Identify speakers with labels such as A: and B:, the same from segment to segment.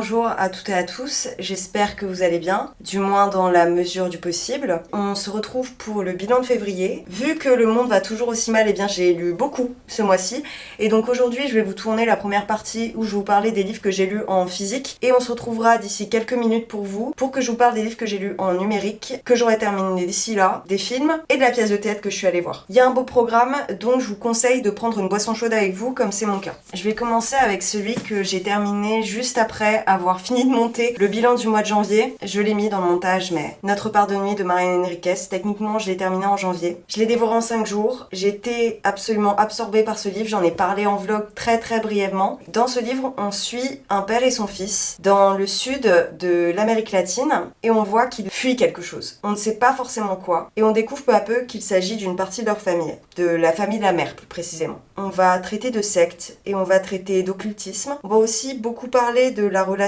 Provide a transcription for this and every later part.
A: bonjour à toutes et à tous, j'espère que vous allez bien, du moins dans la mesure du possible. On se retrouve pour le bilan de février. Vu que le monde va toujours aussi mal, eh bien j'ai lu beaucoup ce mois-ci. Et donc aujourd'hui je vais vous tourner la première partie où je vais vous parler des livres que j'ai lus en physique. Et on se retrouvera d'ici quelques minutes pour vous, pour que je vous parle des livres que j'ai lus en numérique, que j'aurai terminé d'ici là, des films et de la pièce de théâtre que je suis allée voir. Il y a un beau programme, donc je vous conseille de prendre une boisson chaude avec vous, comme c'est mon cas. Je vais commencer avec celui que j'ai terminé juste après avoir fini de monter le bilan du mois de janvier. Je l'ai mis dans le montage, mais Notre part de nuit de Marianne Enriquez, techniquement je l'ai terminé en janvier. Je l'ai dévoré en 5 jours, j'ai été absolument absorbée par ce livre, j'en ai parlé en vlog très brièvement. Dans ce livre, on suit un père et son fils dans le sud de l'Amérique latine et on voit qu'ils fuient quelque chose. On ne sait pas forcément quoi et on découvre peu à peu qu'il s'agit d'une partie de leur famille, de la famille de la mère plus précisément. On va traiter de sectes et on va traiter d'occultisme. On va aussi beaucoup parler de la relation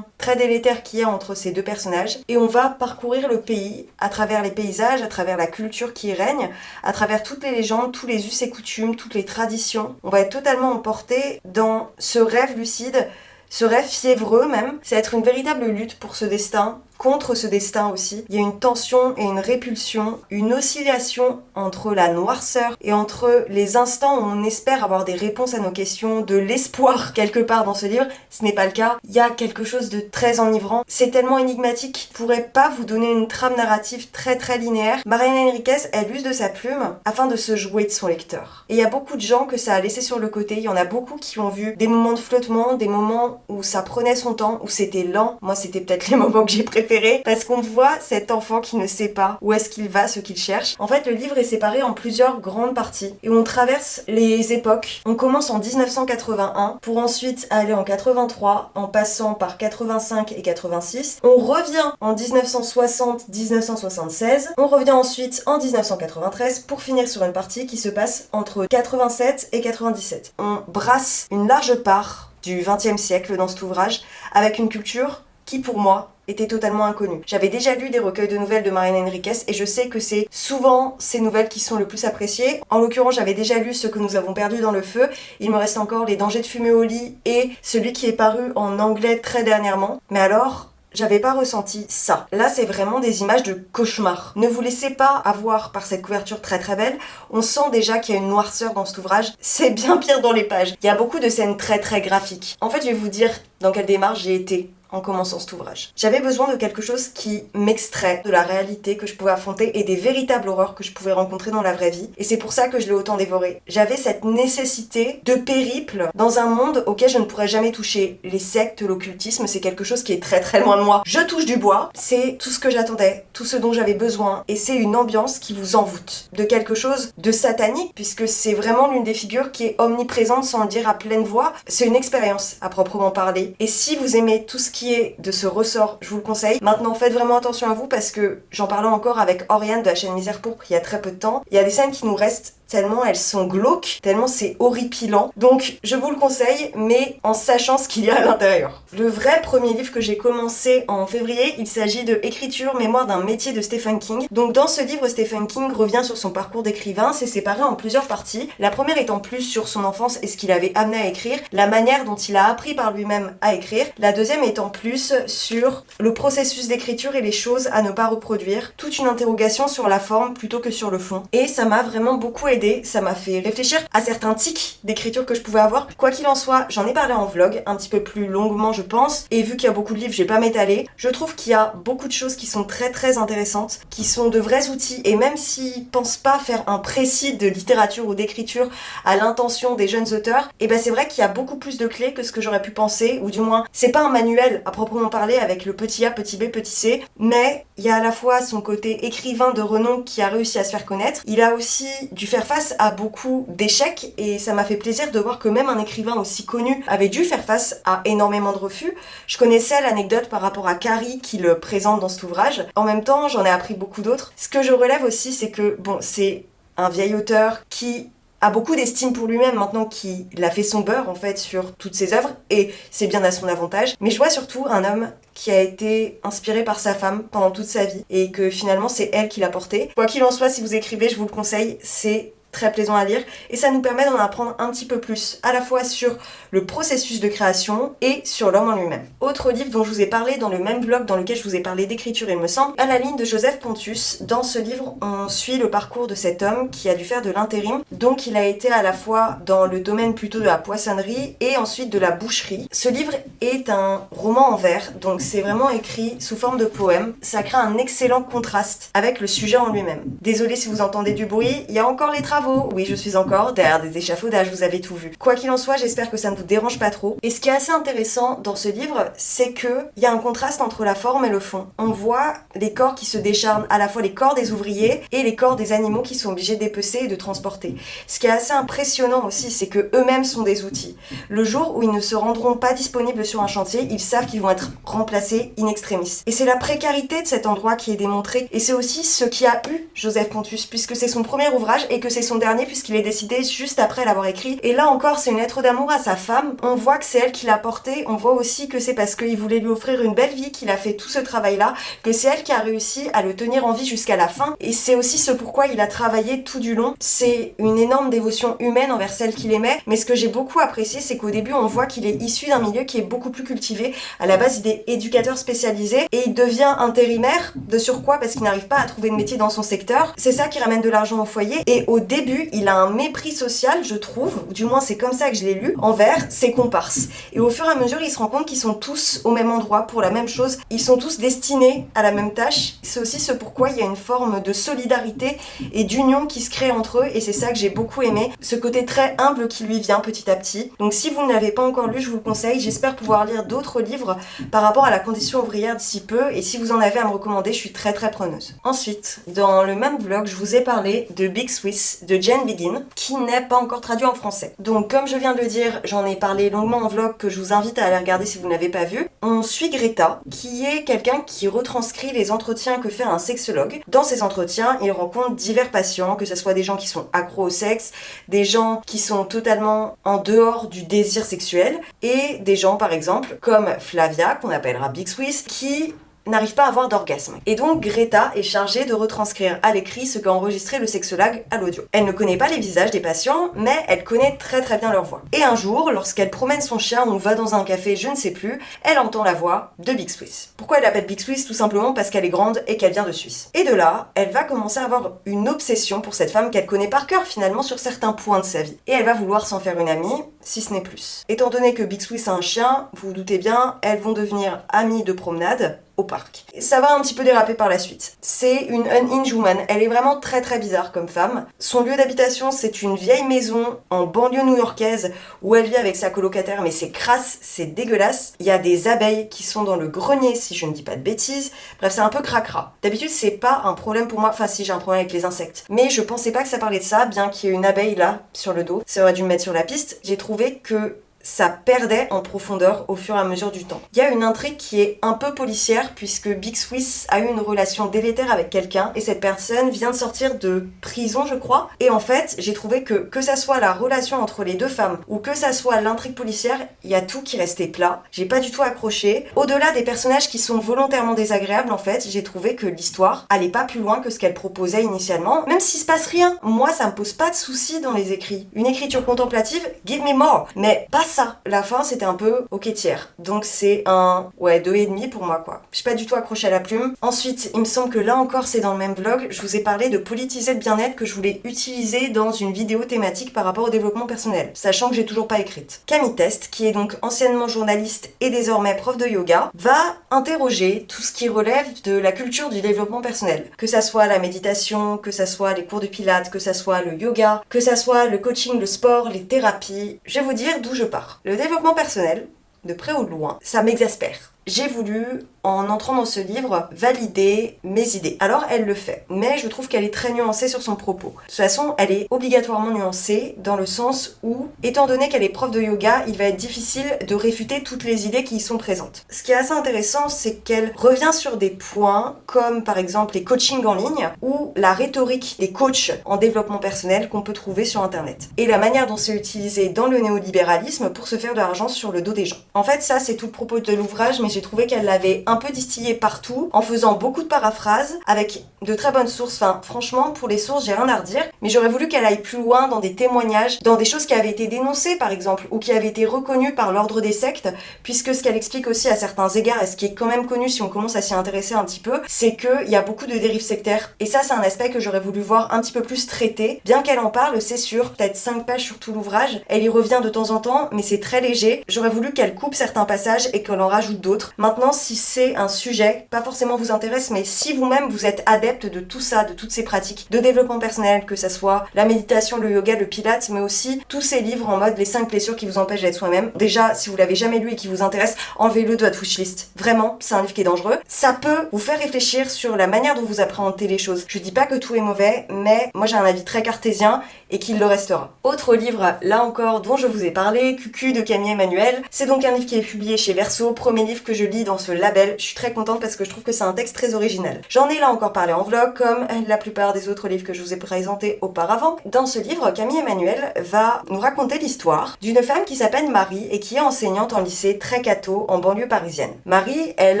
A: très délétère qu'il y a entre ces deux personnages et on va parcourir le pays à travers les paysages, à travers la culture qui y règne, à travers toutes les légendes, tous les us et coutumes, toutes les traditions. On va être totalement emporté dans ce rêve lucide, ce rêve fiévreux même. C'est être une véritable lutte pour ce destin, contre ce destin aussi. Il y a une tension et une répulsion, une oscillation entre la noirceur et entre les instants où on espère avoir des réponses à nos questions, de l'espoir quelque part dans ce livre. Ce n'est pas le cas. Il y a quelque chose de très enivrant. C'est tellement énigmatique. Je pourrais pas vous donner une trame narrative très linéaire. Marianne Enriquez, elle use de sa plume afin de se jouer de son lecteur. Et il y a beaucoup de gens que ça a laissé sur le côté. Il y en a beaucoup qui ont vu des moments de flottement, des moments où ça prenait son temps, où c'était lent. Moi, c'était peut-être les moments que j'ai préférés parce qu'on voit cet enfant qui ne sait pas où est-ce qu'il va, ce qu'il cherche. En fait, le livre est séparé en plusieurs grandes parties et on traverse les époques. On commence en 1981 pour ensuite aller en 83 en passant par 85 et 86. On revient en 1960-1976. On revient ensuite en 1993 pour finir sur une partie qui se passe entre 87 et 97. On brasse une large part du XXe siècle dans cet ouvrage avec une culture qui pour moi était totalement inconnue. J'avais déjà lu des recueils de nouvelles de Marianne Enriquez et je sais que c'est souvent ces nouvelles qui sont le plus appréciées. En l'occurrence, j'avais déjà lu Ce que nous avons perdu dans le feu. Il me reste encore Les dangers de fumer au lit et celui qui est paru en anglais très dernièrement. Mais alors, j'avais pas ressenti ça. Là, c'est vraiment des images de cauchemar. Ne vous laissez pas avoir par cette couverture très belle. On sent déjà qu'il y a une noirceur dans cet ouvrage. C'est bien pire dans les pages. Il y a beaucoup de scènes très graphiques. En fait, je vais vous dire dans quelle démarche j'ai été en commençant cet ouvrage. J'avais besoin de quelque chose qui m'extrait de la réalité que je pouvais affronter et des véritables horreurs que je pouvais rencontrer dans la vraie vie. Et c'est pour ça que je l'ai autant dévoré. J'avais cette nécessité de périple dans un monde auquel je ne pourrais jamais toucher. Les sectes, l'occultisme, c'est quelque chose qui est très loin de moi. Je touche du bois. C'est tout ce que j'attendais, tout ce dont j'avais besoin. Et c'est une ambiance qui vous envoûte. De quelque chose de satanique, puisque c'est vraiment l'une des figures qui est omniprésente sans le dire à pleine voix. C'est une expérience à proprement parler. Et si vous aimez tout ce qui est de ce ressort, je vous le conseille. Maintenant, faites vraiment attention à vous parce que j'en parlais encore avec Oriane de la chaîne Misère Pourpre il y a très peu de temps. Il y a des scènes qui nous restent tellement elles sont glauques, tellement c'est horripilant. Donc je vous le conseille, mais en sachant ce qu'il y a à l'intérieur. Le vrai premier livre que j'ai commencé en février, il s'agit de Écriture, mémoire d'un métier de Stephen King. Donc dans ce livre, Stephen King revient sur son parcours d'écrivain, c'est séparé en plusieurs parties. La première étant plus sur son enfance et ce qu'il avait amené à écrire, la manière dont il a appris par lui-même à écrire. La deuxième étant plus sur le processus d'écriture et les choses à ne pas reproduire. Toute une interrogation sur la forme plutôt que sur le fond. Et ça m'a vraiment beaucoup aidé. Ça m'a fait réfléchir à certains tics d'écriture que je pouvais avoir. Quoi qu'il en soit, j'en ai parlé en vlog, un petit peu plus longuement je pense, et vu qu'il y a beaucoup de livres, je vais pas m'étaler. Je trouve qu'il y a beaucoup de choses qui sont très intéressantes, qui sont de vrais outils, et même s'ils pensent pas faire un précis de littérature ou d'écriture à l'intention des jeunes auteurs, et ben c'est vrai qu'il y a beaucoup plus de clés que ce que j'aurais pu penser, ou du moins, c'est pas un manuel à proprement parler avec le petit A, petit B, petit C, mais il y a à la fois son côté écrivain de renom qui a réussi à se faire connaître, il a aussi dû faire face à beaucoup d'échecs et ça m'a fait plaisir de voir que même un écrivain aussi connu avait dû faire face à énormément de refus. Je connaissais l'anecdote par rapport à Carrie qui le présente dans cet ouvrage. En même temps, j'en ai appris beaucoup d'autres. Ce que je relève aussi, c'est que, bon, c'est un vieil auteur qui a beaucoup d'estime pour lui-même maintenant qu'il a fait son beurre en fait sur toutes ses œuvres et c'est bien à son avantage. Mais je vois surtout un homme qui a été inspiré par sa femme pendant toute sa vie et que finalement c'est elle qui l'a porté. Quoi qu'il en soit, si vous écrivez, je vous le conseille, c'est très plaisant à lire et ça nous permet d'en apprendre un petit peu plus à la fois sur le processus de création et sur l'homme en lui-même. Autre livre dont je vous ai parlé dans le même vlog dans lequel je vous ai parlé d'écriture il me semble, À la ligne de Joseph Pontus. Dans ce livre, on suit le parcours de cet homme qui a dû faire de l'intérim, donc il a été à la fois dans le domaine plutôt de la poissonnerie et ensuite de la boucherie. Ce livre est un roman en vers, donc c'est vraiment écrit sous forme de poème. Ça crée un excellent contraste avec le sujet en lui-même. Désolée si vous entendez du bruit, il y a encore les travaux. Oui, je suis encore derrière des échafaudages, vous avez tout vu. Quoi qu'il en soit, j'espère que ça ne vous dérange pas trop. Et ce qui est assez intéressant dans ce livre, c'est que il y a un contraste entre la forme et le fond. On voit les corps qui se décharnent, à la fois les corps des ouvriers et les corps des animaux qui sont obligés d'épecer et de transporter. Ce qui est assez impressionnant aussi, c'est que eux-mêmes sont des outils. Le jour où ils ne se rendront pas disponibles sur un chantier, ils savent qu'ils vont être remplacés in extremis. Et c'est la précarité de cet endroit qui est démontrée. Et c'est aussi ce qui a eu Joseph Pontus, puisque c'est son premier ouvrage et que c'est son dernier puisqu'il est décédé juste après l'avoir écrit. Et là encore, c'est une lettre d'amour à sa femme. On voit que c'est elle qui l'a porté. On voit aussi que c'est parce qu'il voulait lui offrir une belle vie qu'il a fait tout ce travail-là, que c'est elle qui a réussi à le tenir en vie jusqu'à la fin. Et c'est aussi ce pourquoi il a travaillé tout du long. C'est une énorme dévotion humaine envers celle qu'il aimait. Mais ce que j'ai beaucoup apprécié, c'est qu'au début, on voit qu'il est issu d'un milieu qui est beaucoup plus cultivé. À la base, il est éducateur spécialisé et il devient intérimaire de surcroît parce qu'il n'arrive pas à trouver de métier dans son secteur. C'est ça qui ramène de l'argent au foyer. Et au début, il a un mépris social, je trouve, ou du moins c'est comme ça que je l'ai lu, envers ses comparses. Et au fur et à mesure, il se rend compte qu'ils sont tous au même endroit pour la même chose. Ils sont tous destinés à la même tâche. C'est aussi ce pourquoi il y a une forme de solidarité et d'union qui se crée entre eux. Et c'est ça que j'ai beaucoup aimé. Ce côté très humble qui lui vient petit à petit. Donc si vous ne l'avez pas encore lu, je vous le conseille. J'espère pouvoir lire d'autres livres par rapport à la condition ouvrière d'ici peu. Et si vous en avez à me recommander, je suis très preneuse. Ensuite, dans le même vlog, je vous ai parlé de Big Swiss de Jane Begin, qui n'est pas encore traduit en français. Donc comme je viens de le dire, j'en ai parlé longuement en vlog que je vous invite à aller regarder si vous n'avez pas vu. On suit Greta, qui est quelqu'un qui retranscrit les entretiens que fait un sexologue. Dans ces entretiens, il rencontre divers patients, que ce soit des gens qui sont accros au sexe, des gens qui sont totalement en dehors du désir sexuel, et des gens par exemple comme Flavia, qu'on appellera Big Swiss, qui n'arrive pas à avoir d'orgasme. Et donc Greta est chargée de retranscrire à l'écrit ce qu'a enregistré le sexologue à l'audio. Elle ne connaît pas les visages des patients, mais elle connaît très bien leur voix. Et un jour, lorsqu'elle promène son chien ou va dans un café, je ne sais plus, elle entend la voix de Big Swiss. Pourquoi elle l'appelle Big Swiss? Tout simplement parce qu'elle est grande et qu'elle vient de Suisse. Et de là, elle va commencer à avoir une obsession pour cette femme qu'elle connaît par cœur finalement sur certains points de sa vie. Et elle va vouloir s'en faire une amie, si ce n'est plus. Étant donné que Big Swiss a un chien, vous vous doutez bien, elles vont devenir amies de promenade au parc. Ça va un petit peu déraper par la suite. C'est une unhinged woman. Elle est vraiment très bizarre comme femme. Son lieu d'habitation, c'est une vieille maison en banlieue new-yorkaise où elle vit avec sa colocataire, mais c'est crasse, c'est dégueulasse. Il y a des abeilles qui sont dans le grenier, si je ne dis pas de bêtises. Bref, c'est un peu cracra. D'habitude, c'est pas un problème pour moi. Enfin, si, j'ai un problème avec les insectes. Mais je pensais pas que ça parlait de ça, bien qu'il y ait une abeille là, sur le dos. Ça aurait dû me mettre sur la piste. J'ai trouvé que ça perdait en profondeur au fur et à mesure du temps. Il y a une intrigue qui est un peu policière puisque Big Swiss a eu une relation délétère avec quelqu'un et cette personne vient de sortir de prison, je crois. Et en fait, j'ai trouvé que ça soit la relation entre les deux femmes ou que ça soit l'intrigue policière, il y a tout qui restait plat. J'ai pas du tout accroché. Au-delà des personnages qui sont volontairement désagréables, en fait, j'ai trouvé que l'histoire allait pas plus loin que ce qu'elle proposait initialement. Même s'il se passe rien, moi ça me pose pas de soucis dans les écrits. Une écriture contemplative, give me more. Mais pas ça. La fin, c'était un peu ok tiers. Donc c'est un 2,5 pour moi quoi. Je suis pas du tout accrochée à la plume. Ensuite, il me semble que là encore c'est dans le même vlog, je vous ai parlé de politiser le bien-être que je voulais utiliser dans une vidéo thématique par rapport au développement personnel, sachant que j'ai toujours pas écrite. Camille Test, qui est donc anciennement journaliste et désormais prof de yoga, va interroger tout ce qui relève de la culture du développement personnel. Que ça soit la méditation, que ça soit les cours de pilates, que ça soit le yoga, que ça soit le coaching, le sport, les thérapies. Je vais vous dire d'où je pars. Le développement personnel, de près ou de loin, ça m'exaspère. J'ai voulu, en entrant dans ce livre, valider mes idées. Alors elle le fait, mais je trouve qu'elle est très nuancée sur son propos. De toute façon, elle est obligatoirement nuancée dans le sens où, étant donné qu'elle est prof de yoga, il va être difficile de réfuter toutes les idées qui y sont présentes. Ce qui est assez intéressant, c'est qu'elle revient sur des points comme par exemple les coachings en ligne ou la rhétorique des coachs en développement personnel qu'on peut trouver sur internet. Et la manière dont c'est utilisé dans le néolibéralisme pour se faire de l'argent sur le dos des gens. En fait, ça c'est tout le propos de l'ouvrage, mais j'ai trouvé qu'elle l'avait un peu distillé partout, en faisant beaucoup de paraphrases, avec de très bonnes sources. Enfin, franchement, pour les sources, j'ai rien à redire, mais j'aurais voulu qu'elle aille plus loin dans des témoignages, dans des choses qui avaient été dénoncées, par exemple, ou qui avaient été reconnues par l'ordre des sectes, puisque ce qu'elle explique aussi à certains égards, et ce qui est quand même connu si on commence à s'y intéresser un petit peu, c'est qu'il y a beaucoup de dérives sectaires. Et ça, c'est un aspect que j'aurais voulu voir un petit peu plus traité. Bien qu'elle en parle, c'est sur peut-être 5 pages sur tout l'ouvrage. Elle y revient de temps en temps, mais c'est très léger. J'aurais voulu qu'elle coupe certains passages et qu'elle en rajoute d'autres. Maintenant, si c'est un sujet, pas forcément vous intéresse, mais si vous-même vous êtes adepte de tout ça, de toutes ces pratiques de développement personnel, que ça soit la méditation, le yoga, le pilate, mais aussi tous ces livres en mode les 5 blessures qui vous empêchent d'être soi-même. Déjà, si vous l'avez jamais lu et qui vous intéresse, enlevez-le de votre wishlist. Vraiment, c'est un livre qui est dangereux. Ça peut vous faire réfléchir sur la manière dont vous appréhendez les choses. Je dis pas que tout est mauvais, mais moi j'ai un avis très cartésien et qu'il le restera. Autre livre, là encore, dont je vous ai parlé, Cucu de Camille Emmanuel. C'est donc un livre qui est publié chez Verso, premier livre que je lis dans ce label. Je suis très contente parce que je trouve que c'est un texte très original. J'en ai là encore parlé en vlog, comme la plupart des autres livres que je vous ai présentés auparavant. Dans ce livre, Camille Emmanuel va nous raconter l'histoire d'une femme qui s'appelle Marie et qui est enseignante en lycée très catho en banlieue parisienne. Marie, elle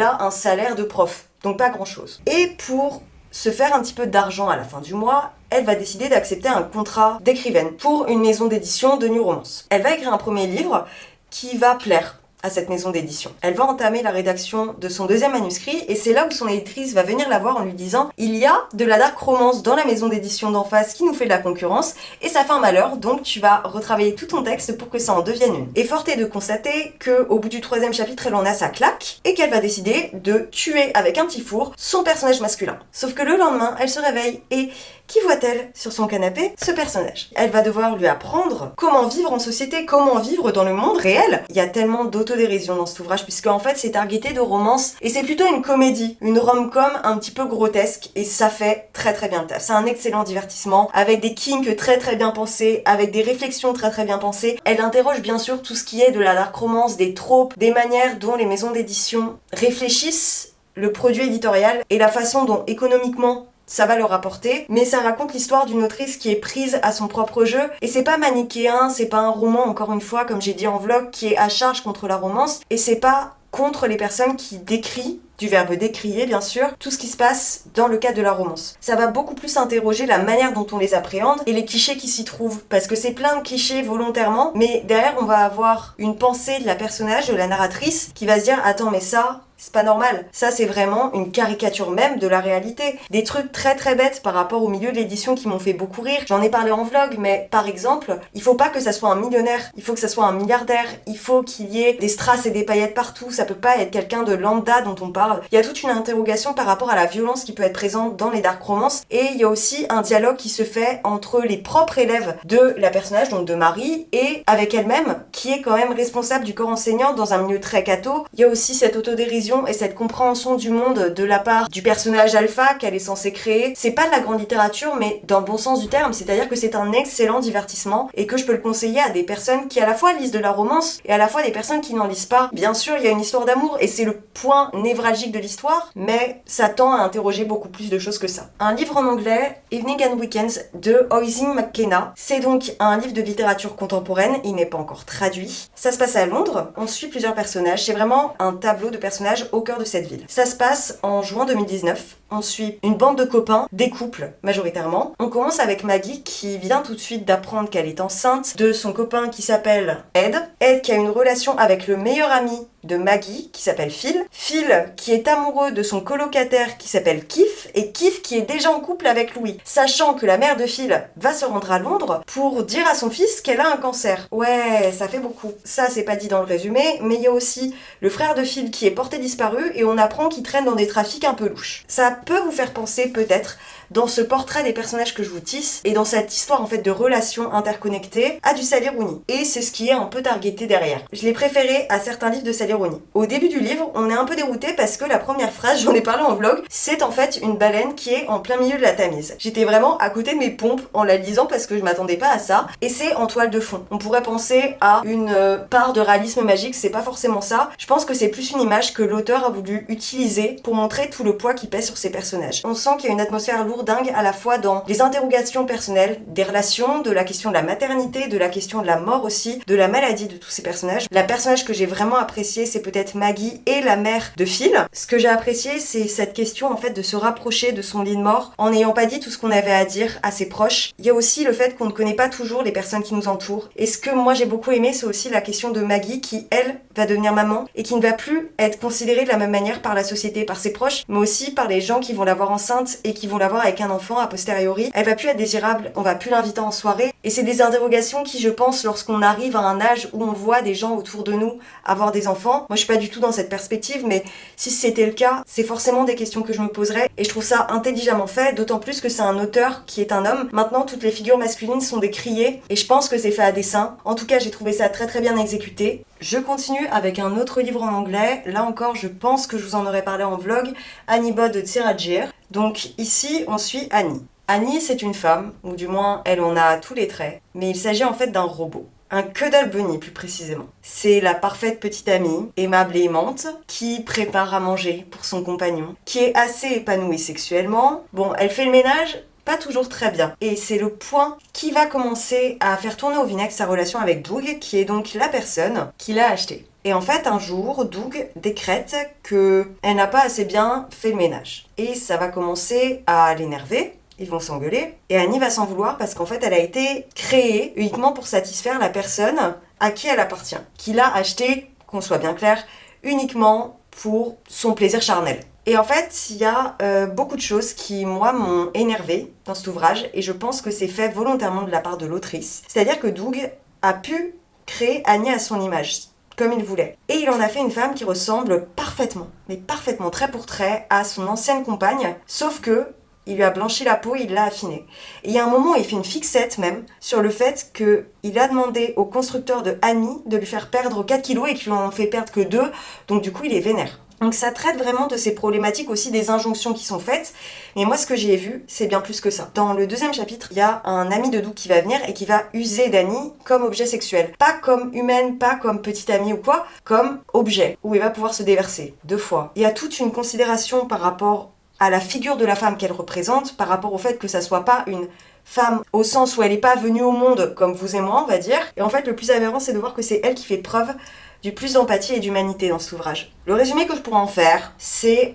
A: a un salaire de prof, donc pas grand-chose. Et pour se faire un petit peu d'argent à la fin du mois, elle va décider d'accepter un contrat d'écrivaine pour une maison d'édition de New Romance. Elle va écrire un premier livre qui va plaire à cette maison d'édition. Elle va entamer la rédaction de son deuxième manuscrit et c'est là où son éditrice va venir la voir en lui disant « Il y a de la dark romance dans la maison d'édition d'en face qui nous fait de la concurrence et ça fait un malheur, donc tu vas retravailler tout ton texte pour que ça en devienne une. » Et forte est de constater qu'au bout du 3e chapitre, elle en a sa claque et qu'elle va décider de tuer avec un petit four son personnage masculin. Sauf que le lendemain, elle se réveille et qui voit-elle sur son canapé? Ce personnage. Elle va devoir lui apprendre comment vivre en société, comment vivre dans le monde réel. Il y a tellement d'autodérision dans cet ouvrage puisque en fait c'est targeté de romance et c'est plutôt une comédie, une rom-com un petit peu grotesque et ça fait très très bien le taf. C'est un excellent divertissement avec des kinks très très bien pensés, avec des réflexions très très bien pensées. Elle interroge bien sûr tout ce qui est de la dark romance, des tropes, des manières dont les maisons d'édition réfléchissent le produit éditorial et la façon dont économiquement ça va leur rapporter, mais ça raconte l'histoire d'une autrice qui est prise à son propre jeu, et c'est pas manichéen, c'est pas un roman, encore une fois, comme j'ai dit en vlog, qui est à charge contre la romance, et c'est pas contre les personnes qui décrient, du verbe décrier bien sûr, tout ce qui se passe dans le cadre de la romance. Ça va beaucoup plus interroger la manière dont on les appréhende et les clichés qui s'y trouvent, parce que c'est plein de clichés volontairement, mais derrière on va avoir une pensée de la personnage, de la narratrice, qui va se dire « Attends mais ça, c'est pas normal. Ça, c'est vraiment une caricature même de la réalité. » Des trucs très très bêtes par rapport au milieu de l'édition qui m'ont fait beaucoup rire. J'en ai parlé en vlog, mais par exemple, il faut pas que ça soit un millionnaire, il faut que ça soit un milliardaire, il faut qu'il y ait des strass et des paillettes partout, ça peut pas être quelqu'un de lambda dont on parle. Il y a toute une interrogation par rapport à la violence qui peut être présente dans les dark romances, et il y a aussi un dialogue qui se fait entre les propres élèves de la personnage, donc de Marie, et avec elle-même, qui est quand même responsable du corps enseignant dans un milieu très catho. Il y a aussi cette autodérision et cette compréhension du monde de la part du personnage alpha qu'elle est censée créer. C'est pas de la grande littérature, mais dans le bon sens du terme, c'est-à-dire que c'est un excellent divertissement et que je peux le conseiller à des personnes qui à la fois lisent de la romance et à la fois des personnes qui n'en lisent pas. Bien sûr, il y a une histoire d'amour et c'est le point névralgique de l'histoire, mais ça tend à interroger beaucoup plus de choses que ça. Un livre en anglais, Evening and Weekends de Oisin McKenna. C'est donc un livre de littérature contemporaine, il n'est pas encore traduit. Ça se passe à Londres, on suit plusieurs personnages, c'est vraiment un tableau de personnages au cœur de cette ville. Ça se passe en juin 2019. On suit une bande de copains, des couples majoritairement. On commence avec Maggie qui vient tout de suite d'apprendre qu'elle est enceinte de son copain qui s'appelle Ed. Ed qui a une relation avec le meilleur ami de Maggie qui s'appelle Phil. Phil qui est amoureux de son colocataire qui s'appelle Keith et Keith qui est déjà en couple avec Louis. Sachant que la mère de Phil va se rendre à Londres pour dire à son fils qu'elle a un cancer. Ouais, ça fait beaucoup. Ça c'est pas dit dans le résumé, mais il y a aussi le frère de Phil qui est porté disparu et on apprend qu'il traîne dans des trafics un peu louches. Ça peut vous faire penser peut-être dans ce portrait des personnages que je vous tisse et dans cette histoire en fait de relations interconnectées à du Sally Rooney. Et c'est ce qui est un peu targeté derrière. Je l'ai préféré à certains livres de Sally Rooney. Au début du livre, on est un peu dérouté parce que la première phrase, j'en ai parlé en vlog, c'est en fait une baleine qui est en plein milieu de la Tamise. J'étais vraiment à côté de mes pompes en la lisant parce que je m'attendais pas à ça et c'est en toile de fond. On pourrait penser à une part de réalisme magique, c'est pas forcément ça. Je pense que c'est plus une image que l'auteur a voulu utiliser pour montrer tout le poids qui pèse sur ces personnages. On sent qu'il y a une atmosphère lourdingue à la fois dans les interrogations personnelles, des relations, de la question de la maternité, de la question de la mort aussi, de la maladie de tous ces personnages. La personnage que j'ai vraiment appréciée, c'est peut-être Maggie et la mère de Phil. Ce que j'ai apprécié, c'est cette question en fait de se rapprocher de son lit de mort en n'ayant pas dit tout ce qu'on avait à dire à ses proches. Il y a aussi le fait qu'on ne connaît pas toujours les personnes qui nous entourent. Et ce que moi j'ai beaucoup aimé, c'est aussi la question de Maggie qui, elle, va devenir maman et qui ne va plus être considérée de la même manière par la société, par ses proches, mais aussi par les gens qui vont la voir enceinte et qui vont la voir avec un enfant a posteriori. Elle va plus être désirable, on va plus l'inviter en soirée. Et c'est des interrogations qui, je pense, lorsqu'on arrive à un âge où on voit des gens autour de nous avoir des enfants, moi je suis pas du tout dans cette perspective, mais si c'était le cas, c'est forcément des questions que je me poserais et je trouve ça intelligemment fait, d'autant plus que c'est un auteur qui est un homme. Maintenant, toutes les figures masculines sont décriées et je pense que c'est fait à dessein. En tout cas, j'ai trouvé ça très très bien exécuté. Je continue avec un autre livre en anglais. Là encore, je pense que je vous en aurais parlé en vlog, Annie Bod de Tsiragir. Donc ici, on suit Annie. Annie, c'est une femme, ou du moins, elle en a tous les traits, mais il s'agit en fait d'un robot. Un Cuddle Bunny plus précisément. C'est la parfaite petite amie, aimable et aimante, qui prépare à manger pour son compagnon, qui est assez épanouie sexuellement. Bon, elle fait le ménage, pas toujours très bien. Et c'est le point qui va commencer à faire tourner au vinaigre sa relation avec Doug, qui est donc la personne qui l'a acheté. Et en fait, un jour, Doug décrète qu'elle n'a pas assez bien fait le ménage. Et ça va commencer à l'énerver. Ils vont s'engueuler et Annie va s'en vouloir parce qu'en fait elle a été créée uniquement pour satisfaire la personne à qui elle appartient, qui l'a achetée, qu'on soit bien clair, uniquement pour son plaisir charnel. Et en fait, il y a beaucoup de choses qui, moi, m'ont énervée dans cet ouvrage et je pense que c'est fait volontairement de la part de l'autrice. C'est-à-dire que Doug a pu créer Annie à son image, comme il voulait. Et il en a fait une femme qui ressemble parfaitement, mais parfaitement, trait pour trait, à son ancienne compagne, sauf que il lui a blanchi la peau, il l'a affinée. Et il y a un moment où il fait une fixette même sur le fait qu'il a demandé au constructeur de Annie de lui faire perdre 4 kilos et qu'il lui en fait perdre que 2, donc du coup il est vénère. Donc ça traite vraiment de ces problématiques aussi, des injonctions qui sont faites. Mais moi ce que j'ai vu, c'est bien plus que ça. Dans le 2e chapitre, il y a un ami de Doug qui va venir et qui va user d'Annie comme objet sexuel. Pas comme humaine, pas comme petite amie ou quoi, comme objet, où il va pouvoir se déverser 2 fois. Il y a toute une considération par rapport à la figure de la femme qu'elle représente, par rapport au fait que ça soit pas une femme au sens où elle n'est pas venue au monde comme vous et moi, on va dire. Et en fait, le plus aberrant, c'est de voir que c'est elle qui fait preuve du plus d'empathie et d'humanité dans cet ouvrage. Le résumé que je pourrais en faire, c'est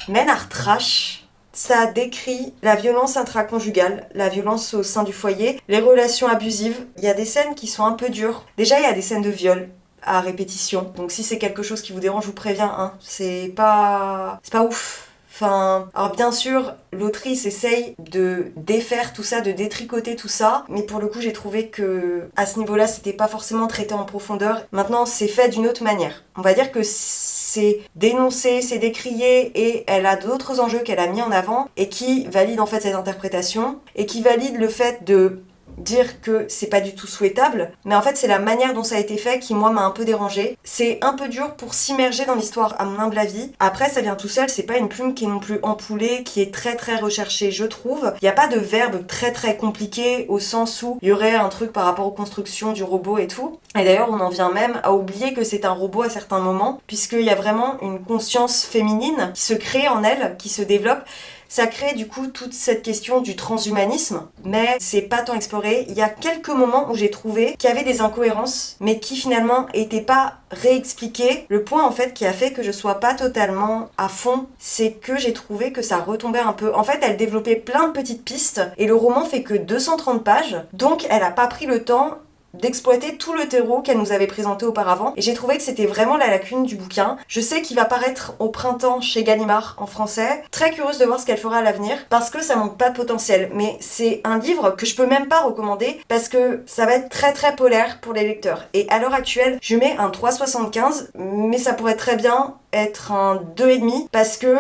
A: Men are trash. Ça décrit la violence intraconjugale, la violence au sein du foyer, les relations abusives. Il y a des scènes qui sont un peu dures. Déjà, il y a des scènes de viol à répétition. Donc si c'est quelque chose qui vous dérange, je vous préviens, hein, c'est pas ouf. Enfin, alors bien sûr, l'autrice essaye de défaire tout ça, de détricoter tout ça, mais pour le coup, j'ai trouvé que à ce niveau-là, c'était pas forcément traité en profondeur. Maintenant, c'est fait d'une autre manière. On va dire que c'est dénoncé, c'est décrié, et elle a d'autres enjeux qu'elle a mis en avant et qui valident en fait cette interprétation et qui valident le fait de dire que c'est pas du tout souhaitable, mais en fait c'est la manière dont ça a été fait qui moi m'a un peu dérangée. C'est un peu dur pour s'immerger dans l'histoire à mon humble avis. Après ça vient tout seul, c'est pas une plume qui est non plus ampoulée, qui est très très recherchée je trouve. Il y a pas de verbe très très compliqué au sens où il y aurait un truc par rapport aux constructions du robot et tout. Et d'ailleurs on en vient même à oublier que c'est un robot à certains moments, puisqu'il y a vraiment une conscience féminine qui se crée en elle, qui se développe. Ça crée du coup toute cette question du transhumanisme, mais c'est pas tant exploré. Il y a quelques moments où j'ai trouvé qu'il y avait des incohérences, mais qui finalement étaient pas réexpliquées. Le point en fait qui a fait que je sois pas totalement à fond, c'est que j'ai trouvé que ça retombait un peu. En fait, elle développait plein de petites pistes, et le roman fait que 230 pages, donc elle a pas pris le temps d'exploiter tout le terreau qu'elle nous avait présenté auparavant, et j'ai trouvé que c'était vraiment la lacune du bouquin. Je sais qu'il va paraître au printemps chez Gallimard en français, très curieuse de voir ce qu'elle fera à l'avenir, parce que ça manque pas de potentiel, mais c'est un livre que je peux même pas recommander, parce que ça va être très très polaire pour les lecteurs, et à l'heure actuelle, je mets un 3,75, mais ça pourrait très bien être un 2,5 parce que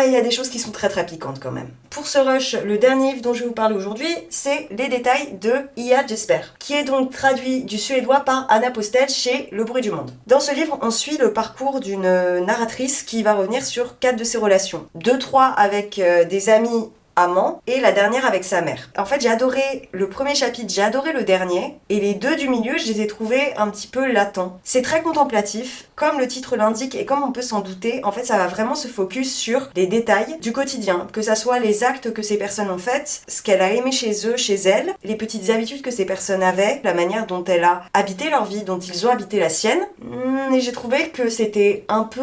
A: il y a des choses qui sont très très piquantes quand même. Pour ce rush, le dernier livre dont je vais vous parler aujourd'hui, c'est Les détails de Ia Jesper, qui est donc traduit du suédois par Anna Postel chez Le Bruit du Monde. Dans ce livre, on suit le parcours d'une narratrice qui va revenir sur 4 de ses relations. 2-3 avec des amis amant, et la dernière avec sa mère. En fait, j'ai adoré le premier chapitre, j'ai adoré le dernier, et les deux du milieu, je les ai trouvés un petit peu latents. C'est très contemplatif, comme le titre l'indique et comme on peut s'en douter, en fait, ça va vraiment se focus sur les détails du quotidien, que ça soit les actes que ces personnes ont faits, ce qu'elle a aimé chez eux, chez elle, les petites habitudes que ces personnes avaient, la manière dont elle a habité leur vie, dont ils ont habité la sienne. Et j'ai trouvé que c'était un peu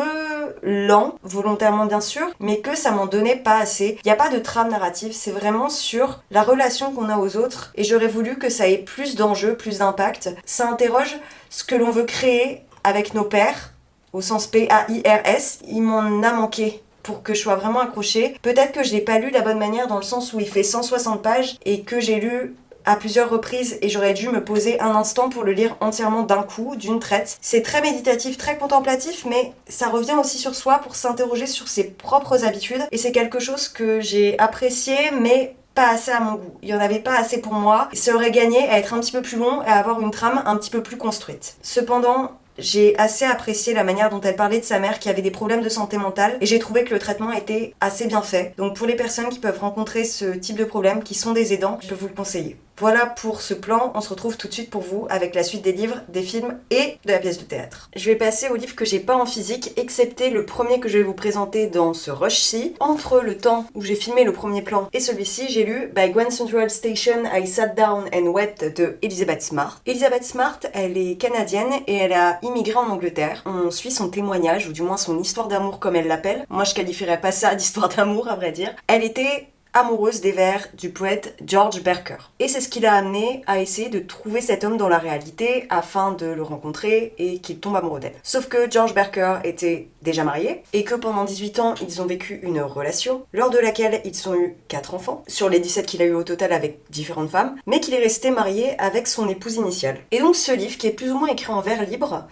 A: lent, volontairement bien sûr, mais que ça m'en donnait pas assez. Il n'y a pas de trame narrative, c'est vraiment sur la relation qu'on a aux autres, et j'aurais voulu que ça ait plus d'enjeux, plus d'impact. Ça interroge ce que l'on veut créer avec nos pairs, au sens P-A-I-R-S. Il m'en a manqué pour que je sois vraiment accrochée. Peut-être que je l'ai pas lu de la bonne manière dans le sens où il fait 160 pages et que j'ai lu à plusieurs reprises et j'aurais dû me poser un instant pour le lire entièrement d'un coup, d'une traite. C'est très méditatif, très contemplatif, mais ça revient aussi sur soi pour s'interroger sur ses propres habitudes et c'est quelque chose que j'ai apprécié, mais pas assez à mon goût. Il y en avait pas assez pour moi. Ça aurait gagné à être un petit peu plus long et à avoir une trame un petit peu plus construite. Cependant, j'ai assez apprécié la manière dont elle parlait de sa mère qui avait des problèmes de santé mentale et j'ai trouvé que le traitement était assez bien fait. Donc pour les personnes qui peuvent rencontrer ce type de problème, qui sont des aidants, je peux vous le conseiller. Voilà pour ce plan, on se retrouve tout de suite pour vous avec la suite des livres, des films et de la pièce de théâtre. Je vais passer aux livres que j'ai pas en physique, excepté le premier que je vais vous présenter dans ce rush-ci. Entre le temps où j'ai filmé le premier plan et celui-ci, j'ai lu By Grand Central Station, I Sat Down and Wept de Elizabeth Smart. Elizabeth Smart, elle est canadienne et elle a immigré en Angleterre. On suit son témoignage, ou du moins son histoire d'amour comme elle l'appelle. Moi je qualifierais pas ça d'histoire d'amour à vrai dire. Elle était amoureuse des vers du poète George Berker. Et c'est ce qui l'a amené à essayer de trouver cet homme dans la réalité afin de le rencontrer et qu'il tombe amoureux d'elle. Sauf que George Berker était déjà marié et que pendant 18 ans, ils ont vécu une relation lors de laquelle ils ont eu 4 enfants, sur les 17 qu'il a eu au total avec différentes femmes, mais qu'il est resté marié avec son épouse initiale. Et donc ce livre, qui est plus ou moins écrit en vers libre,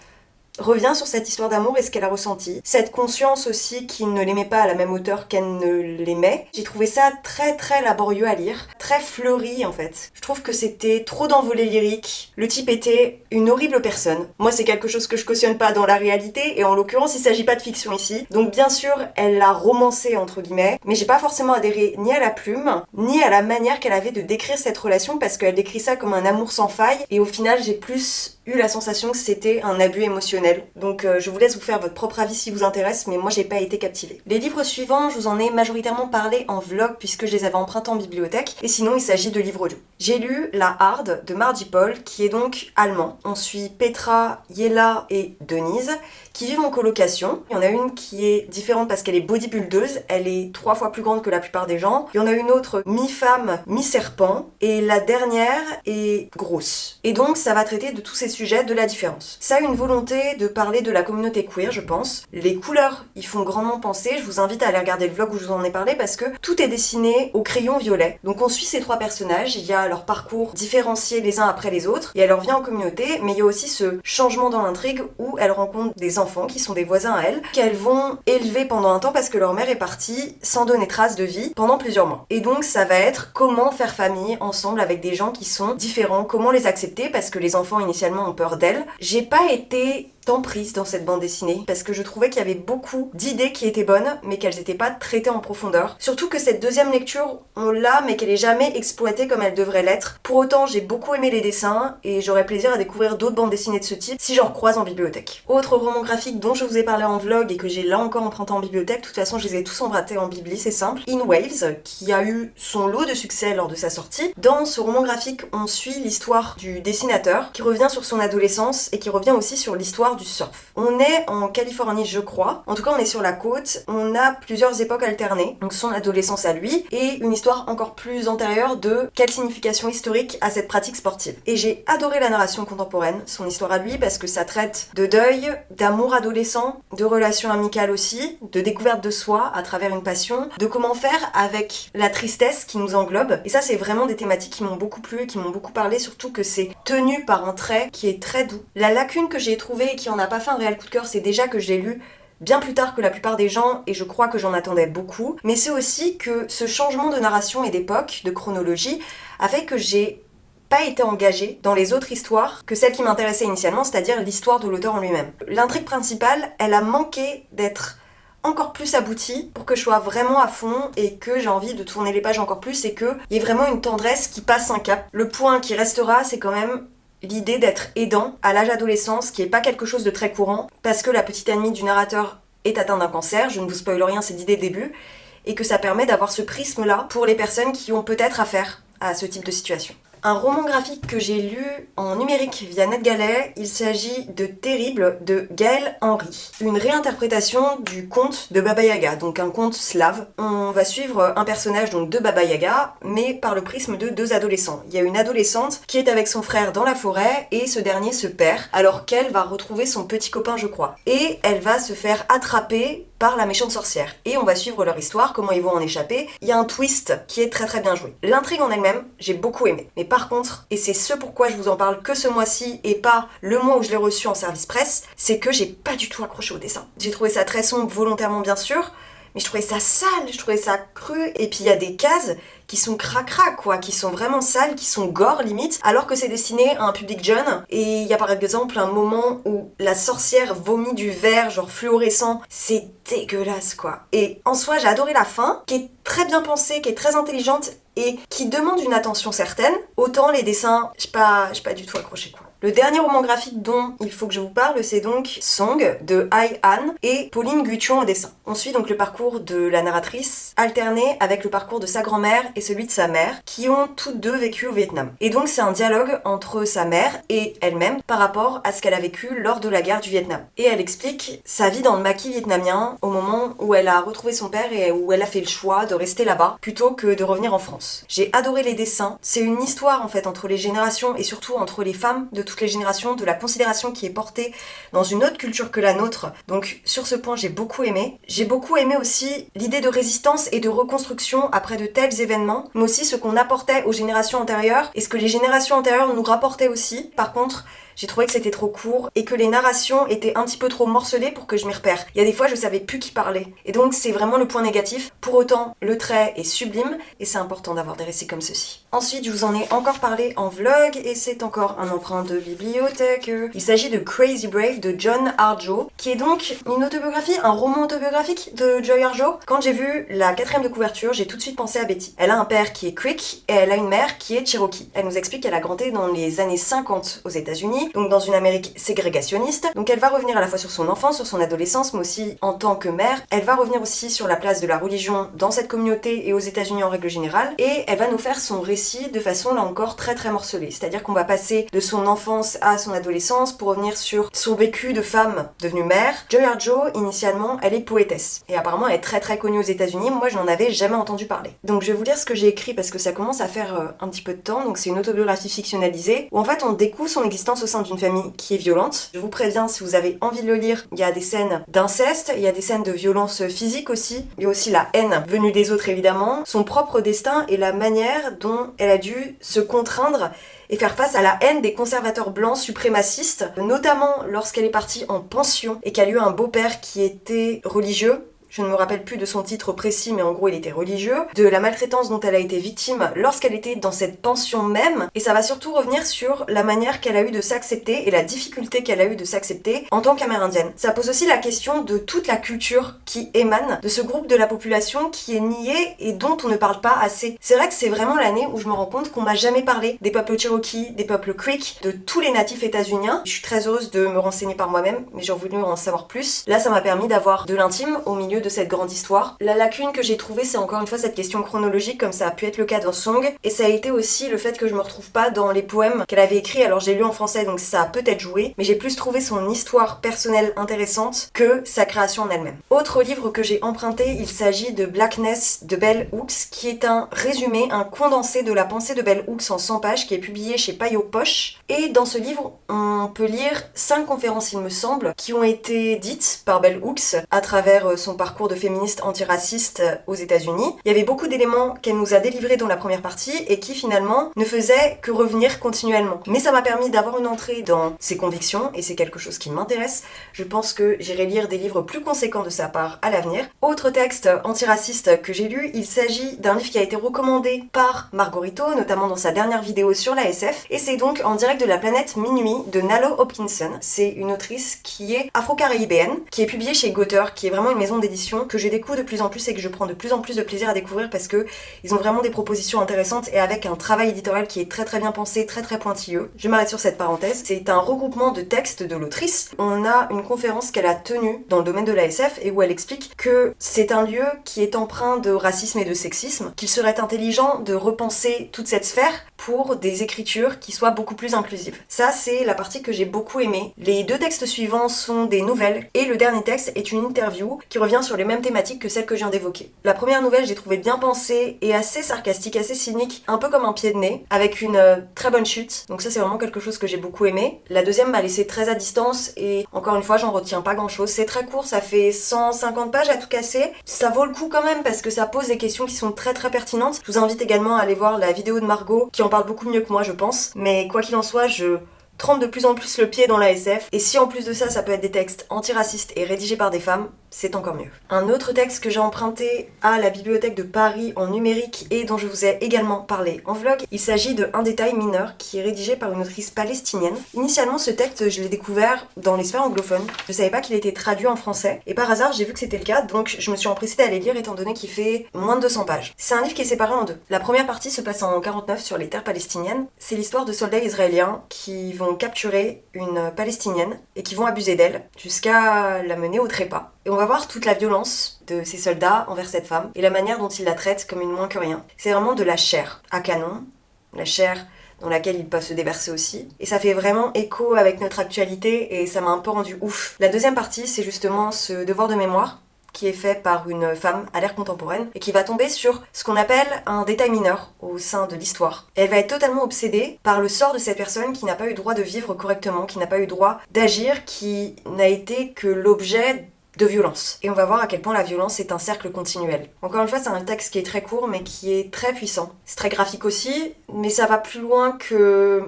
A: revient sur cette histoire d'amour et ce qu'elle a ressenti. Cette conscience aussi qu'il ne l'aimait pas à la même hauteur qu'elle ne l'aimait. J'ai trouvé ça très très laborieux à lire, très fleuri en fait. Je trouve que c'était trop d'envolées lyriques. Le type était une horrible personne. Moi c'est quelque chose que je cautionne pas dans la réalité et en l'occurrence il s'agit pas de fiction ici. Donc bien sûr elle l'a romancé entre guillemets, mais j'ai pas forcément adhéré ni à la plume, ni à la manière qu'elle avait de décrire cette relation parce qu'elle décrit ça comme un amour sans faille et au final j'ai plus eu la sensation que c'était un abus émotionnel. Donc je vous laisse vous faire votre propre avis si vous intéresse, mais moi j'ai pas été captivée. Les livres suivants, je vous en ai majoritairement parlé en vlog puisque je les avais empruntés en bibliothèque, et sinon il s'agit de livres audio. J'ai lu La Harde de Margie Paul, qui est donc allemand. On suit Petra, Yela et Denise, qui vivent en colocation. Il y en a une qui est différente parce qu'elle est bodybuildeuse, elle est 3 fois plus grande que la plupart des gens. Il y en a une autre mi-femme, mi-serpent, et la dernière est grosse. Et donc ça va traiter de tous ces sujets de la différence. Ça a une volonté de parler de la communauté queer, je pense. Les couleurs y font grandement penser, je vous invite à aller regarder le vlog où je vous en ai parlé parce que tout est dessiné au crayon violet. Donc on suit ces 3 personnages, il y a leur parcours différenciés les uns après les autres, et elle leur vient en communauté, mais il y a aussi ce changement dans l'intrigue où elle rencontre des enfants qui sont des voisins à elle, qu'elles vont élever pendant un temps parce que leur mère est partie sans donner trace de vie pendant plusieurs mois. Et donc ça va être comment faire famille ensemble avec des gens qui sont différents, comment les accepter parce que les enfants initialement ont peur d'elles. J'ai pas été tant prise dans cette bande dessinée parce que je trouvais qu'il y avait beaucoup d'idées qui étaient bonnes mais qu'elles n'étaient pas traitées en profondeur. Surtout que cette deuxième lecture, on l'a mais qu'elle est jamais exploitée comme elle devrait l'être. Pour autant, j'ai beaucoup aimé les dessins et j'aurais plaisir à découvrir d'autres bandes dessinées de ce type si j'en recroise en bibliothèque. Autre roman graphique dont je vous ai parlé en vlog et que j'ai là encore emprunté en bibliothèque, de toute façon je les ai tous empruntés en bibli, c'est simple. In Waves, qui a eu son lot de succès lors de sa sortie. Dans ce roman graphique, on suit l'histoire du dessinateur qui revient sur son adolescence et qui revient aussi sur l'histoire du surf. On est en Californie, je crois. En tout cas, on est sur la côte. On a plusieurs époques alternées. Donc son adolescence à lui et une histoire encore plus antérieure de quelle signification historique a cette pratique sportive. Et j'ai adoré la narration contemporaine, son histoire à lui, parce que ça traite de deuil, d'amour adolescent, de relations amicales aussi, de découverte de soi à travers une passion, de comment faire avec la tristesse qui nous englobe. Et ça, c'est vraiment des thématiques qui m'ont beaucoup plu et qui m'ont beaucoup parlé, surtout que c'est tenu par un trait qui est très doux. La lacune que j'ai trouvée et qui en a pas fait un réel coup de cœur, c'est déjà que je l'ai lu bien plus tard que la plupart des gens et je crois que j'en attendais beaucoup. Mais c'est aussi que ce changement de narration et d'époque, de chronologie, a fait que j'ai pas été engagée dans les autres histoires que celle qui m'intéressait initialement, c'est-à-dire l'histoire de l'auteur en lui-même. L'intrigue principale, elle a manqué d'être encore plus abouti pour que je sois vraiment à fond et que j'ai envie de tourner les pages encore plus et qu'il y ait vraiment une tendresse qui passe un cap. Le point qui restera, c'est quand même l'idée d'être aidant à l'âge adolescent, ce qui n'est pas quelque chose de très courant, parce que la petite amie du narrateur est atteinte d'un cancer, je ne vous spoil rien, c'est l'idée de début, et que ça permet d'avoir ce prisme-là pour les personnes qui ont peut-être affaire à ce type de situation. Un roman graphique que j'ai lu en numérique via NetGalley, il s'agit de Terrible de Gaël Henry. Une réinterprétation du conte de Baba Yaga, donc un conte slave. On va suivre un personnage donc de Baba Yaga, mais par le prisme de deux adolescents. Il y a une adolescente qui est avec son frère dans la forêt et ce dernier se perd alors qu'elle va retrouver son petit copain, je crois. Et elle va se faire attraper par la méchante sorcière. Et on va suivre leur histoire, comment ils vont en échapper. Il y a un twist qui est très très bien joué. L'intrigue en elle-même, j'ai beaucoup aimé. Mais par contre, et c'est ce pourquoi je vous en parle que ce mois-ci et pas le mois où je l'ai reçu en service presse, c'est que j'ai pas du tout accroché au dessin. J'ai trouvé ça très sombre, volontairement bien sûr, mais je trouvais ça sale, je trouvais ça cru, et puis il y a des cases qui sont cracra quoi, qui sont vraiment sales, qui sont gore limite, alors que c'est destiné à un public jeune. Et il y a par exemple un moment où la sorcière vomit du verre genre fluorescent, c'est dégueulasse quoi. Et en soi j'ai adoré la fin, qui est très bien pensée, qui est très intelligente et qui demande une attention certaine. Autant les dessins, j'ai pas du tout accroché quoi. Le dernier roman graphique dont il faut que je vous parle, c'est donc Song de Ai Han et Pauline Guichon au dessin. On suit donc le parcours de la narratrice, alterné avec le parcours de sa grand-mère et celui de sa mère, qui ont toutes deux vécu au Vietnam. Et donc c'est un dialogue entre sa mère et elle-même par rapport à ce qu'elle a vécu lors de la guerre du Vietnam. Et elle explique sa vie dans le maquis vietnamien au moment où elle a retrouvé son père et où elle a fait le choix de rester là-bas plutôt que de revenir en France. J'ai adoré les dessins. C'est une histoire en fait entre les générations et surtout entre les femmes de toutes les générations, de la considération qui est portée dans une autre culture que la nôtre. Donc sur ce point j'ai beaucoup aimé. J'ai beaucoup aimé aussi l'idée de résistance et de reconstruction après de tels événements, mais aussi ce qu'on apportait aux générations antérieures et ce que les générations antérieures nous rapportaient aussi. Par contre, j'ai trouvé que c'était trop court et que les narrations étaient un petit peu trop morcelées pour que je m'y repère. Il y a des fois, je savais plus qui parlait. Et donc, c'est vraiment le point négatif. Pour autant, le trait est sublime et c'est important d'avoir des récits comme ceci. Ensuite, je vous en ai encore parlé en vlog et c'est encore un emprunt de bibliothèque. Il s'agit de Crazy Brave de John Arjo, qui est donc une autobiographie, un roman autobiographique de Joy Arjo. Quand j'ai vu la 4e de couverture, j'ai tout de suite pensé à Betty. Elle a un père qui est Creek et elle a une mère qui est Cherokee. Elle nous explique qu'elle a grandi dans les années 50 aux États-Unis, donc dans une Amérique ségrégationniste. Donc elle va revenir à la fois sur son enfance, sur son adolescence, mais aussi en tant que mère. Elle va revenir aussi sur la place de la religion dans cette communauté et aux États-Unis en règle générale. Et elle va nous faire son récit de façon là encore très très morcelée. C'est-à-dire qu'on va passer de son enfance à son adolescence pour revenir sur son vécu de femme devenue mère. Joy Arjo, initialement, elle est poétesse. Et apparemment elle est très très connue aux États-Unis. Moi je n'en avais jamais entendu parler. Donc je vais vous lire ce que j'ai écrit parce que ça commence à faire un petit peu de temps. Donc c'est une autobiographie fictionnalisée où en fait on découvre son existence au sein d'une famille qui est violente. Je vous préviens, si vous avez envie de le lire, il y a des scènes d'inceste, il y a des scènes de violence physique aussi, il y a aussi la haine venue des autres évidemment, son propre destin et la manière dont elle a dû se contraindre et faire face à la haine des conservateurs blancs suprémacistes, notamment lorsqu'elle est partie en pension et qu'elle a eu un beau-père qui était religieux. Je ne me rappelle plus de son titre précis, mais en gros il était religieux, de la maltraitance dont elle a été victime lorsqu'elle était dans cette pension même, et ça va surtout revenir sur la manière qu'elle a eu de s'accepter et la difficulté qu'elle a eu de s'accepter en tant qu'amérindienne. Ça pose aussi la question de toute la culture qui émane de ce groupe de la population qui est nié et dont on ne parle pas assez. C'est vrai que c'est vraiment l'année où je me rends compte qu'on m'a jamais parlé des peuples Cherokee, des peuples Creek, de tous les natifs états-uniens. Je suis très heureuse de me renseigner par moi-même, mais j'ai voulu en savoir plus. Là ça m'a permis d'avoir de l'intime au milieu de cette grande histoire. La lacune que j'ai trouvée, c'est encore une fois cette question chronologique, comme ça a pu être le cas dans Song, et ça a été aussi le fait que je me retrouve pas dans les poèmes qu'elle avait écrits. Alors j'ai lu en français, donc ça a peut-être joué, mais j'ai plus trouvé son histoire personnelle intéressante que sa création en elle-même. Autre livre que j'ai emprunté, il s'agit de Blackness de Bell Hooks, qui est un résumé, un condensé de la pensée de Bell Hooks en 100 pages, qui est publié chez Payot Poche. Et dans ce livre, on peut lire 5 conférences, il me semble, qui ont été dites par Bell Hooks à travers son parcours de féministe antiraciste aux États-Unis. Il y avait beaucoup d'éléments qu'elle nous a délivrés dans la première partie et qui finalement ne faisaient que revenir continuellement. Mais ça m'a permis d'avoir une entrée dans ses convictions et c'est quelque chose qui m'intéresse. Je pense que j'irai lire des livres plus conséquents de sa part à l'avenir. Autre texte antiraciste que j'ai lu, il s'agit d'un livre qui a été recommandé par Margarito, notamment dans sa dernière vidéo sur l'ASF, et c'est donc En direct de la planète Minuit de Nalo Hopkinson. C'est une autrice qui est afro-caribéenne, qui est publiée chez Gauteur, qui est vraiment une maison d'édition d'édition que je découvre de plus en plus et que je prends de plus en plus de plaisir à découvrir parce que ils ont vraiment des propositions intéressantes et avec un travail éditorial qui est très très bien pensé, très très pointilleux. Je m'arrête sur cette parenthèse. C'est un regroupement de textes de l'autrice. On a une conférence qu'elle a tenue dans le domaine de la SF et où elle explique que c'est un lieu qui est empreint de racisme et de sexisme, qu'il serait intelligent de repenser toute cette sphère pour des écritures qui soient beaucoup plus inclusives. Ça, c'est la partie que j'ai beaucoup aimée. Les deux textes suivants sont des nouvelles et le dernier texte est une interview qui revient sur les mêmes thématiques que celle que je viens d'évoquer. La première nouvelle, j'ai trouvé bien pensée et assez sarcastique, assez cynique, un peu comme un pied de nez, avec une très bonne chute. Donc ça, c'est vraiment quelque chose que j'ai beaucoup aimé. La deuxième m'a laissé très à distance et encore une fois, j'en retiens pas grand chose. C'est très court, ça fait 150 pages à tout casser. Ça vaut le coup quand même parce que ça pose des questions qui sont très très pertinentes. Je vous invite également à aller voir la vidéo de Margot qui en parle beaucoup mieux que moi, je pense. Mais quoi qu'il en soit, je trempe de plus en plus le pied dans la SF, et si en plus de ça, ça peut être des textes antiracistes et rédigés par des femmes, c'est encore mieux. Un autre texte que j'ai emprunté à la Bibliothèque de Paris en numérique et dont je vous ai également parlé en vlog, il s'agit de Un détail mineur qui est rédigé par une autrice palestinienne. Initialement, ce texte, je l'ai découvert dans les sphères anglophones. Je savais pas qu'il était traduit en français, et par hasard, j'ai vu que c'était le cas, donc je me suis empressée d'aller lire étant donné qu'il fait moins de 200 pages. C'est un livre qui est séparé en deux. La première partie se passe en 49 sur les terres palestiniennes. C'est l'histoire de soldats israéliens qui vont capturer une palestinienne et qui vont abuser d'elle jusqu'à la mener au trépas. Et on va voir toute la violence de ces soldats envers cette femme et la manière dont ils la traitent comme une moins que rien. C'est vraiment de la chair à canon, la chair dans laquelle ils peuvent se déverser aussi. Et ça fait vraiment écho avec notre actualité et ça m'a un peu rendu ouf. La deuxième partie, c'est justement ce devoir de mémoire qui est fait par une femme à l'ère contemporaine et qui va tomber sur ce qu'on appelle un détail mineur au sein de l'histoire. Elle va être totalement obsédée par le sort de cette personne qui n'a pas eu droit de vivre correctement, qui n'a pas eu droit d'agir, qui n'a été que l'objet de violence. Et on va voir à quel point la violence est un cercle continuel. Encore une fois, c'est un texte qui est très court mais qui est très puissant. C'est très graphique aussi, mais ça va plus loin que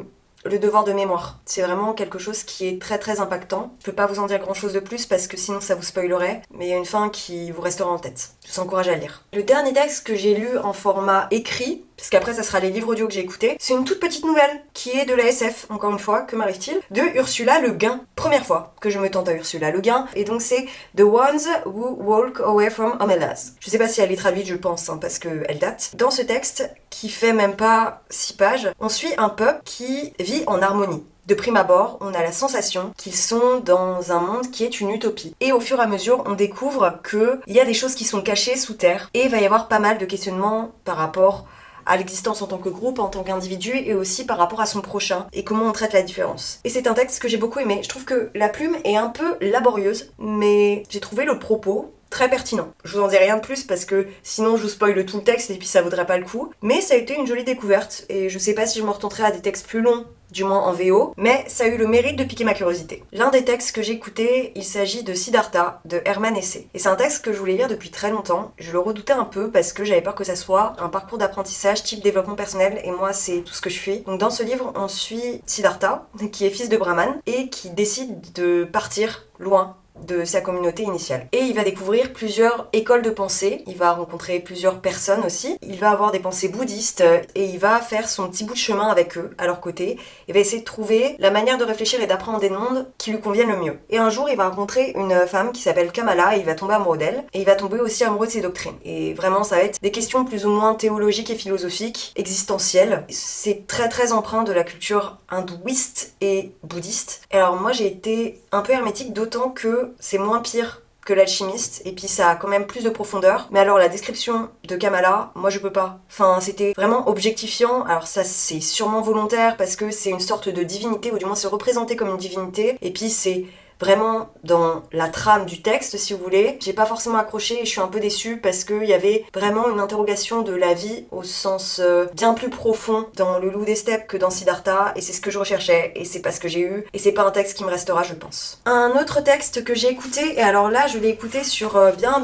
A: le devoir de mémoire. C'est vraiment quelque chose qui est très très impactant. Je peux pas vous en dire grand chose de plus parce que sinon ça vous spoilerait, mais il y a une fin qui vous restera en tête. Je vous encourage à lire. Le dernier texte que j'ai lu en format écrit, parce qu'après ça sera les livres audio que j'ai écoutés, c'est une toute petite nouvelle qui est de la SF, encore une fois, que m'arrive-t-il, de Ursula Le Guin. Première fois que je me tente à Ursula Le Guin, et donc c'est The Ones Who Walk Away from Omelas. Je sais pas si elle est traduite, je pense, parce qu'elle date. Dans ce texte, qui fait même pas 6 pages, on suit un peuple qui vit en harmonie. De prime abord, on a la sensation qu'ils sont dans un monde qui est une utopie. Et au fur et à mesure, on découvre qu'il y a des choses qui sont cachées sous terre, et il va y avoir pas mal de questionnements par rapport à l'existence en tant que groupe, en tant qu'individu, et aussi par rapport à son prochain, et comment on traite la différence. Et c'est un texte que j'ai beaucoup aimé. Je trouve que la plume est un peu laborieuse, mais j'ai trouvé le propos très pertinent. Je vous en dis rien de plus parce que sinon je vous spoile tout le texte et puis ça vaudrait pas le coup. Mais ça a été une jolie découverte et je sais pas si je me retenterai à des textes plus longs, du moins en VO, mais ça a eu le mérite de piquer ma curiosité. L'un des textes que j'ai écouté, il s'agit de Siddhartha de Hermann Hesse. Et c'est un texte que je voulais lire depuis très longtemps. Je le redoutais un peu parce que j'avais peur que ça soit un parcours d'apprentissage type développement personnel et moi c'est tout ce que je fais. Donc dans ce livre, on suit Siddhartha, qui est fils de Brahman et qui décide de partir loin de sa communauté initiale. Et il va découvrir plusieurs écoles de pensée, il va rencontrer plusieurs personnes aussi, il va avoir des pensées bouddhistes et il va faire son petit bout de chemin avec eux, à leur côté, et va essayer de trouver la manière de réfléchir et d'apprendre des mondes qui lui conviennent le mieux. Et un jour, il va rencontrer une femme qui s'appelle Kamala et il va tomber amoureux d'elle, et il va tomber aussi amoureux de ses doctrines. Et vraiment, ça va être des questions plus ou moins théologiques et philosophiques, existentielles. C'est très très empreint de la culture hindouiste et bouddhiste. Et alors moi, j'ai été un peu hermétique, d'autant que c'est moins pire que l'alchimiste, et puis ça a quand même plus de profondeur. Mais alors la description de Kamala, moi je peux pas. Enfin, c'était vraiment objectifiant. Alors ça c'est sûrement volontaire parce que c'est une sorte de divinité, ou du moins se représenter comme une divinité. Et puis c'est vraiment dans la trame du texte, si vous voulez. J'ai pas forcément accroché et je suis un peu déçue parce qu'il y avait vraiment une interrogation de la vie au sens bien plus profond dans Le Loup des Steppes que dans Siddhartha, et c'est ce que je recherchais et c'est pas ce que j'ai eu et c'est pas un texte qui me restera, je pense. Un autre texte que j'ai écouté, et alors là je l'ai écouté sur bien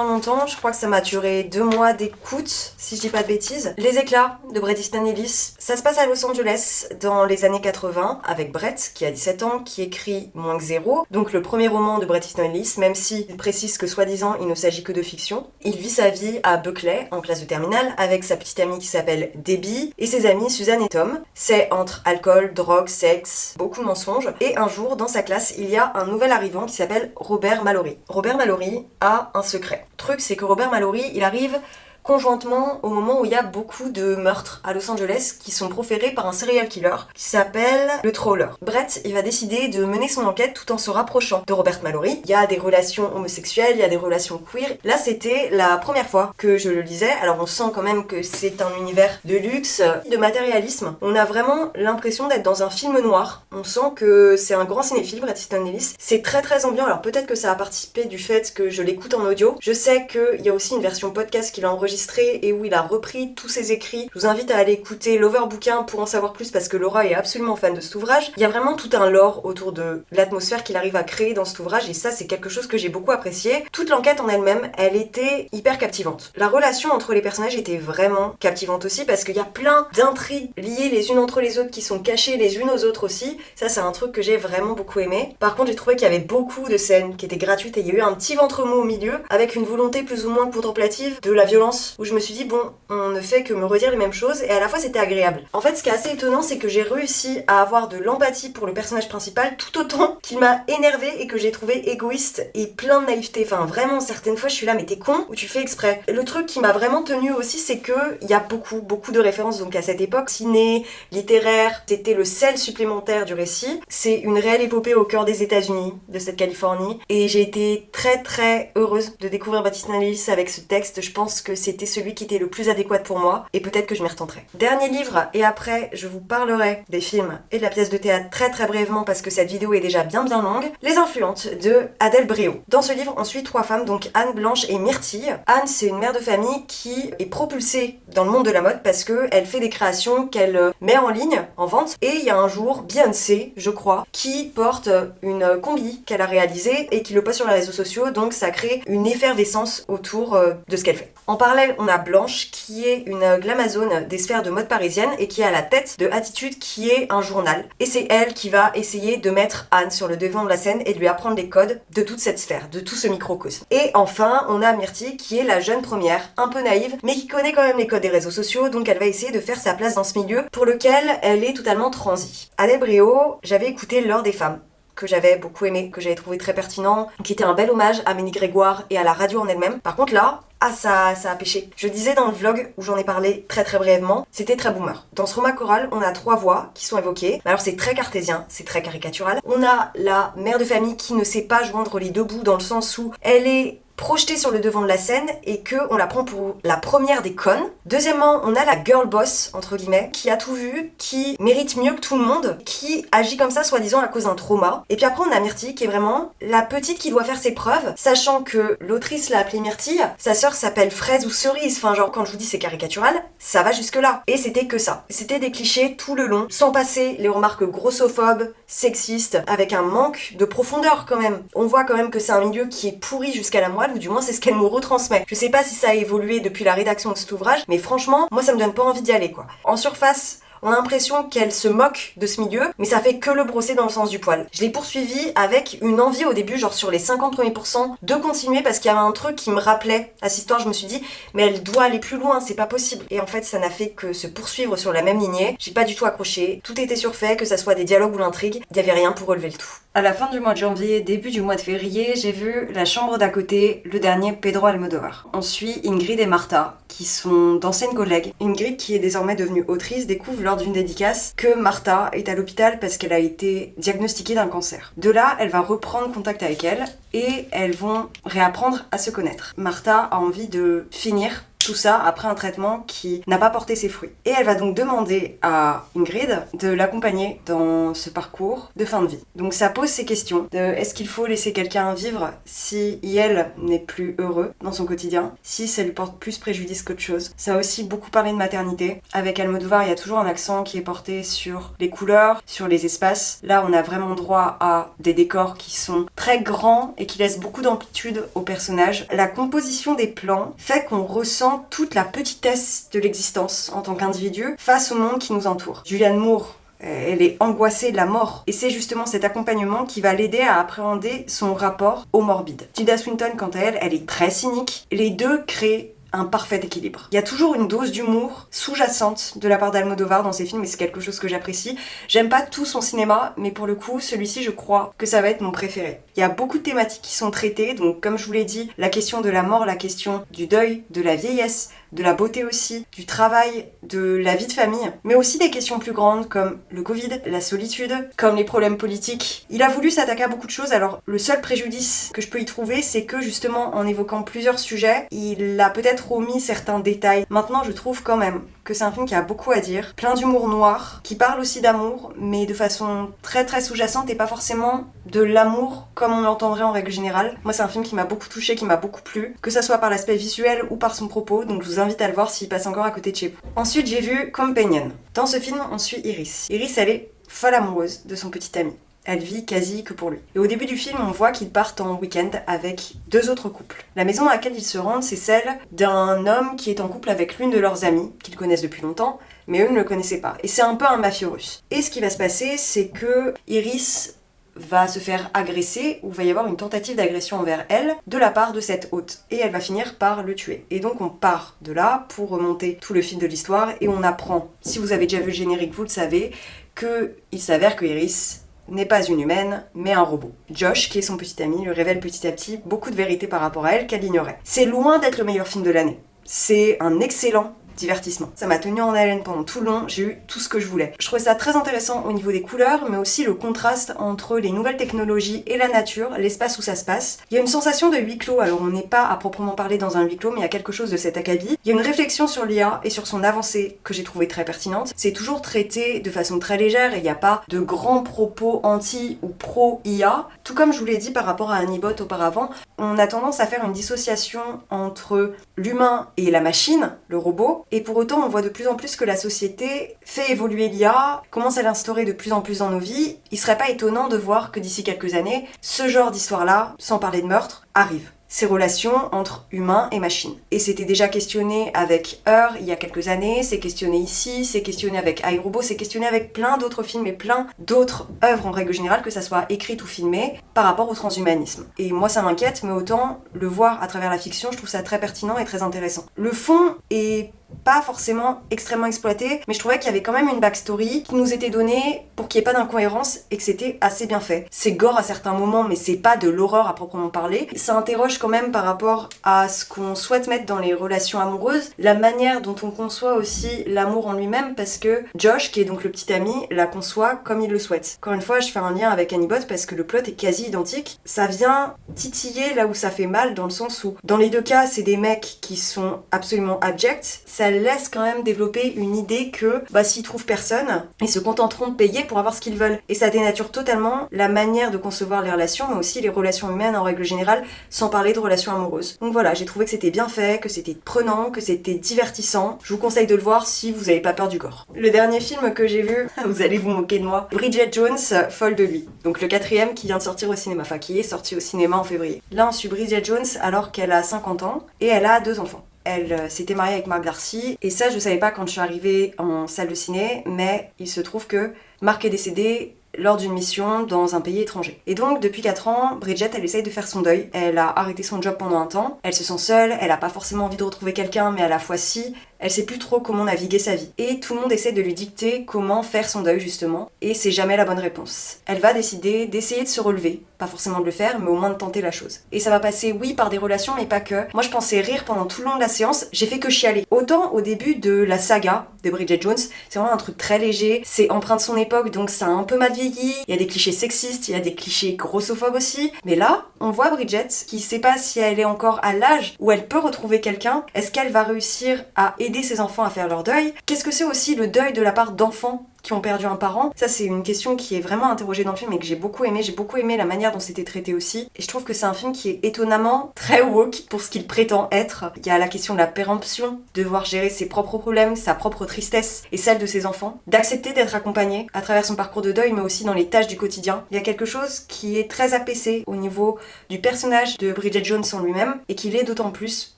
A: longtemps, je crois que ça m'a duré 2 mois d'écoute si je dis pas de bêtises. Les éclats de Bret Easton Ellis. Ça se passe à Los Angeles dans les années 80 avec Brett qui a 17 ans, qui écrit Moins que zéro, Zero, donc le premier roman de Bret Easton Ellis, même s'il précise que soi-disant il ne s'agit que de fiction. Il vit sa vie à Buckley, en classe de terminale, avec sa petite amie qui s'appelle Debbie et ses amis Suzanne et Tom. C'est entre alcool, drogue, sexe, beaucoup de mensonges. Et un jour, dans sa classe, il y a un nouvel arrivant qui s'appelle Robert Mallory. Robert Mallory a un secret. Le truc, c'est que Robert Mallory, il arrive conjointement au moment où il y a beaucoup de meurtres à Los Angeles qui sont proférés par un serial killer qui s'appelle le Trawler. Brett, il va décider de mener son enquête tout en se rapprochant de Robert Mallory. Il y a des relations homosexuelles, il y a des relations queer. Là, c'était la première fois que je le lisais. Alors on sent quand même que c'est un univers de luxe, de matérialisme. On a vraiment l'impression d'être dans un film noir. On sent que c'est un grand cinéphile, Bret Easton Ellis. C'est très très ambiant. Alors peut-être que ça a participé du fait que je l'écoute en audio. Je sais qu'il y a aussi une version podcast qu'il a enregistrée et où il a repris tous ses écrits. Je vous invite à aller écouter l'Overbouquin pour en savoir plus parce que Laura est absolument fan de cet ouvrage. Il y a vraiment tout un lore autour de l'atmosphère qu'il arrive à créer dans cet ouvrage et ça c'est quelque chose que j'ai beaucoup apprécié. Toute l'enquête en elle-même, elle était hyper captivante. La relation entre les personnages était vraiment captivante aussi parce qu'il y a plein d'intrigues liées les unes entre les autres qui sont cachées les unes aux autres aussi. Ça c'est un truc que j'ai vraiment beaucoup aimé. Par contre j'ai trouvé qu'il y avait beaucoup de scènes qui étaient gratuites et il y a eu un petit ventre mou au milieu avec une volonté plus ou moins contemplative de la violence où je me suis dit bon, on ne fait que me redire les mêmes choses et à la fois c'était agréable. En fait ce qui est assez étonnant c'est que j'ai réussi à avoir de l'empathie pour le personnage principal tout autant qu'il m'a énervé et que j'ai trouvé égoïste et plein de naïveté. Enfin vraiment certaines fois je suis là mais t'es con ou tu fais exprès. Le truc qui m'a vraiment tenu aussi c'est que il y a beaucoup de références donc à cette époque ciné, littéraire, c'était le sel supplémentaire du récit. C'est une réelle épopée au cœur des États-Unis, de cette Californie et j'ai été très très heureuse de découvrir Bret Easton Ellis avec ce texte. Je pense que c'était celui qui était le plus adéquat pour moi et peut-être que je m'y retenterai. Dernier livre et après je vous parlerai des films et de la pièce de théâtre très très brièvement parce que cette vidéo est déjà bien longue. Les Influentes de Adèle Bréau. Dans ce livre on suit trois femmes donc Anne, Blanche et Myrtille. Anne c'est une mère de famille qui est propulsée dans le monde de la mode parce qu'elle fait des créations qu'elle met en ligne, en vente et il y a un jour Beyoncé je crois qui porte une combi qu'elle a réalisée et qui le poste sur les réseaux sociaux donc ça crée une effervescence autour de ce qu'elle fait. En parallèle, on a Blanche qui est une glamazone des sphères de mode parisienne et qui est à la tête de Attitude qui est un journal. Et c'est elle qui va essayer de mettre Anne sur le devant de la scène et de lui apprendre les codes de toute cette sphère, de tout ce microcosme. Et enfin, on a Myrtille qui est la jeune première, un peu naïve, mais qui connaît quand même les codes des réseaux sociaux, donc elle va essayer de faire sa place dans ce milieu pour lequel elle est totalement transie. Adèle Bréau, j'avais écouté L'heure des femmes que j'avais beaucoup aimé, que j'avais trouvé très pertinent, qui était un bel hommage à Ménie Grégoire et à la radio en elle-même. Par contre là, ça a pêché. Je disais dans le vlog où j'en ai parlé très brièvement, c'était très boomer. Dans ce roman choral, on a trois voix qui sont évoquées. Alors c'est très cartésien, c'est très caricatural. On a la mère de famille qui ne sait pas joindre les deux bouts dans le sens où elle est projetée sur le devant de la scène et que on la prend pour la première des connes. Deuxièmement, on a la girl boss, entre guillemets, qui a tout vu, qui mérite mieux que tout le monde, qui agit comme ça soi-disant à cause d'un trauma. Et puis après, on a Myrtille qui est vraiment la petite qui doit faire ses preuves, sachant que l'autrice l'a appelée Myrtille, sa sœur s'appelle Fraise ou Cerise, enfin genre quand je vous dis c'est caricatural, ça va jusque là. Et c'était que ça. C'était des clichés tout le long, sans passer les remarques grossophobes, sexistes, avec un manque de profondeur quand même. On voit quand même que c'est un milieu qui est pourri jusqu'à la moelle, ou du moins c'est ce qu'elle nous retransmet. Je sais pas si ça a évolué depuis la rédaction de cet ouvrage, mais franchement, moi ça me donne pas envie d'y aller quoi. En surface, on a l'impression qu'elle se moque de ce milieu, mais ça fait que le brosser dans le sens du poil. Je l'ai poursuivi avec une envie au début, genre sur les 50 premiers pourcents, de continuer parce qu'il y avait un truc qui me rappelait à cette histoire. Je me suis dit, mais elle doit aller plus loin, c'est pas possible. Et en fait, ça n'a fait que se poursuivre sur la même lignée. J'ai pas du tout accroché, tout était surfait, que ça soit des dialogues ou l'intrigue, il y avait rien pour relever le tout. À la fin du mois de janvier, début du mois de février, j'ai vu La chambre d'à côté, le dernier Pedro Almodóvar. On suit Ingrid et Martha, qui sont d'anciennes collègues. Ingrid, qui est désormais devenue autrice, découvre lors d'une dédicace que Martha est à l'hôpital parce qu'elle a été diagnostiquée d'un cancer. De là, elle va reprendre contact avec elle et elles vont réapprendre à se connaître. Martha a envie de finir tout ça après un traitement qui n'a pas porté ses fruits. Et elle va donc demander à Ingrid de l'accompagner dans ce parcours de fin de vie. Donc ça pose ces questions de est-ce qu'il faut laisser quelqu'un vivre si elle n'est plus heureux dans son quotidien, si ça lui porte plus préjudice qu'autre chose. Ça a aussi beaucoup parlé de maternité. Avec Almodovar, il y a toujours un accent qui est porté sur les couleurs, sur les espaces. Là, on a vraiment droit à des décors qui sont très grands et qui laissent beaucoup d'amplitude aux personnages. La composition des plans fait qu'on ressent toute la petitesse de l'existence en tant qu'individu face au monde qui nous entoure. Julianne Moore Elle est angoissée de la mort. Et c'est justement cet accompagnement qui va l'aider à appréhender son rapport au morbide. Tilda Swinton, quant à elle, elle est très cynique. Les deux créent un parfait équilibre. Il y a toujours une dose d'humour sous-jacente de la part d'Almodovar dans ses films et c'est quelque chose que j'apprécie. J'aime pas tout son cinéma, mais pour le coup, celui-ci, je crois que ça va être mon préféré. Il y a beaucoup de thématiques qui sont traitées, donc comme je vous l'ai dit, la question de la mort, la question du deuil, de la vieillesse, de la beauté aussi, du travail, de la vie de famille, mais aussi des questions plus grandes comme le Covid, la solitude, comme les problèmes politiques. Il a voulu s'attaquer à beaucoup de choses, alors le seul préjudice que je peux y trouver, c'est que justement en évoquant plusieurs sujets, il a peut-être omis certains détails. Maintenant, je trouve quand même que c'est un film qui a beaucoup à dire, plein d'humour noir, qui parle aussi d'amour, mais de façon très très sous-jacente et pas forcément de l'amour comme on l'entendrait en règle générale. Moi, c'est un film qui m'a beaucoup touché, qui m'a beaucoup plu, que ça soit par l'aspect visuel ou par son propos, donc je vous invite à le voir s'il passe encore à côté de chez vous. Ensuite, j'ai vu Companion. Dans ce film, on suit Iris. Iris, elle est folle amoureuse de son petit ami. Elle vit quasi que pour lui. Et au début du film, on voit qu'ils partent en week-end avec 2 autres couples. La maison à laquelle ils se rendent, c'est celle d'un homme qui est en couple avec l'une de leurs amies, qu'ils connaissent depuis longtemps, mais eux ne le connaissaient pas. Et c'est un peu un mafieux russe. Et ce qui va se passer, c'est que Iris va se faire agresser, ou va y avoir une tentative d'agression envers elle, de la part de cette hôte. Et elle va finir par le tuer. Et donc on part de là pour remonter tout le fil de l'histoire, et on apprend, si vous avez déjà vu le générique, vous le savez, qu'il s'avère que Iris n'est pas une humaine, mais un robot. Josh, qui est son petit ami, lui révèle petit à petit beaucoup de vérités par rapport à elle qu'elle ignorait. C'est loin d'être le meilleur film de l'année. C'est un excellent divertissement. Ça m'a tenu en haleine pendant tout le long, j'ai eu tout ce que je voulais. Je trouvais ça très intéressant au niveau des couleurs, mais aussi le contraste entre les nouvelles technologies et la nature, l'espace où ça se passe. Il y a une sensation de huis clos, alors on n'est pas à proprement parler dans un huis clos, mais il y a quelque chose de cet acabit. Il y a une réflexion sur l'IA et sur son avancée que j'ai trouvé très pertinente. C'est toujours traité de façon très légère et il n'y a pas de grands propos anti ou pro-IA. Tout comme je vous l'ai dit par rapport à Anibot auparavant, on a tendance à faire une dissociation entre l'humain et la machine, le robot, et pour autant on voit de plus en plus que la société fait évoluer l'IA, commence à l'instaurer de plus en plus dans nos vies. Il serait pas étonnant de voir que d'ici quelques années, ce genre d'histoire-là, sans parler de meurtre, arrive. Ces relations entre humains et machines. Et c'était déjà questionné avec Her il y a quelques années, c'est questionné ici, c'est questionné avec iRobot, c'est questionné avec plein d'autres films et plein d'autres œuvres en règle générale, que ça soit écrite ou filmée, par rapport au transhumanisme. Et moi ça m'inquiète, mais autant le voir à travers la fiction, je trouve ça très pertinent et très intéressant. Le fond est pas forcément extrêmement exploité, mais je trouvais qu'il y avait quand même une backstory qui nous était donnée pour qu'il n'y ait pas d'incohérence et que c'était assez bien fait. C'est gore à certains moments, mais c'est pas de l'horreur à proprement parler. Ça interroge quand même par rapport à ce qu'on souhaite mettre dans les relations amoureuses, la manière dont on conçoit aussi l'amour en lui-même, parce que Josh, qui est donc le petit ami, la conçoit comme il le souhaite. Encore une fois, je fais un lien avec Anibot parce que le plot est quasi identique. Ça vient titiller là où ça fait mal, dans le sens où, dans les deux cas, c'est des mecs qui sont absolument abjects. Ça laisse quand même développer une idée que s'ils trouvent personne, ils se contenteront de payer pour avoir ce qu'ils veulent. Et ça dénature totalement la manière de concevoir les relations, mais aussi les relations humaines en règle générale, sans parler de relations amoureuses. Donc voilà, j'ai trouvé que c'était bien fait, que c'était prenant, que c'était divertissant. Je vous conseille de le voir si vous n'avez pas peur du gore. Le dernier film que j'ai vu, vous allez vous moquer de moi, Bridget Jones, folle de lui. Donc le 4e qui vient de sortir au cinéma, enfin qui est sorti au cinéma en février. Là on suit Bridget Jones alors qu'elle a 50 ans et elle a 2 enfants. Elle s'était mariée avec Mark Darcy, et ça je savais pas quand je suis arrivée en salle de ciné, mais il se trouve que Mark est décédé lors d'une mission dans un pays étranger. Et donc depuis 4 ans, Bridget elle essaye de faire son deuil, elle a arrêté son job pendant un temps, elle se sent seule, elle a pas forcément envie de retrouver quelqu'un, mais à la fois si, elle sait plus trop comment naviguer sa vie. Et tout le monde essaie de lui dicter comment faire son deuil justement, et c'est jamais la bonne réponse. Elle va décider d'essayer de se relever, pas forcément de le faire, mais au moins de tenter la chose. Et ça va passer, oui, par des relations, mais pas que. Moi je pensais rire pendant tout le long de la séance, j'ai fait que chialer. Autant au début de la saga de Bridget Jones, c'est vraiment un truc très léger, c'est empreint de son époque, donc ça a un peu mal vieilli, il y a des clichés sexistes, il y a des clichés grossophobes aussi, mais là, on voit Bridget qui sait pas si elle est encore à l'âge où elle peut retrouver quelqu'un, est-ce qu'elle va réussir à aider ses enfants à faire leur deuil? Qu'est-ce que c'est aussi le deuil de la part d'enfants qui ont perdu un parent? Ça c'est une question qui est vraiment interrogée dans le film et que j'ai beaucoup aimé la manière dont c'était traité aussi, et je trouve que c'est un film qui est étonnamment très woke pour ce qu'il prétend être. Il y a la question de la péremption, devoir gérer ses propres problèmes, sa propre tristesse et celle de ses enfants, d'accepter d'être accompagné à travers son parcours de deuil mais aussi dans les tâches du quotidien. Il y a quelque chose qui est très apaisé au niveau du personnage de Bridget Jones en lui-même et qui l'est d'autant plus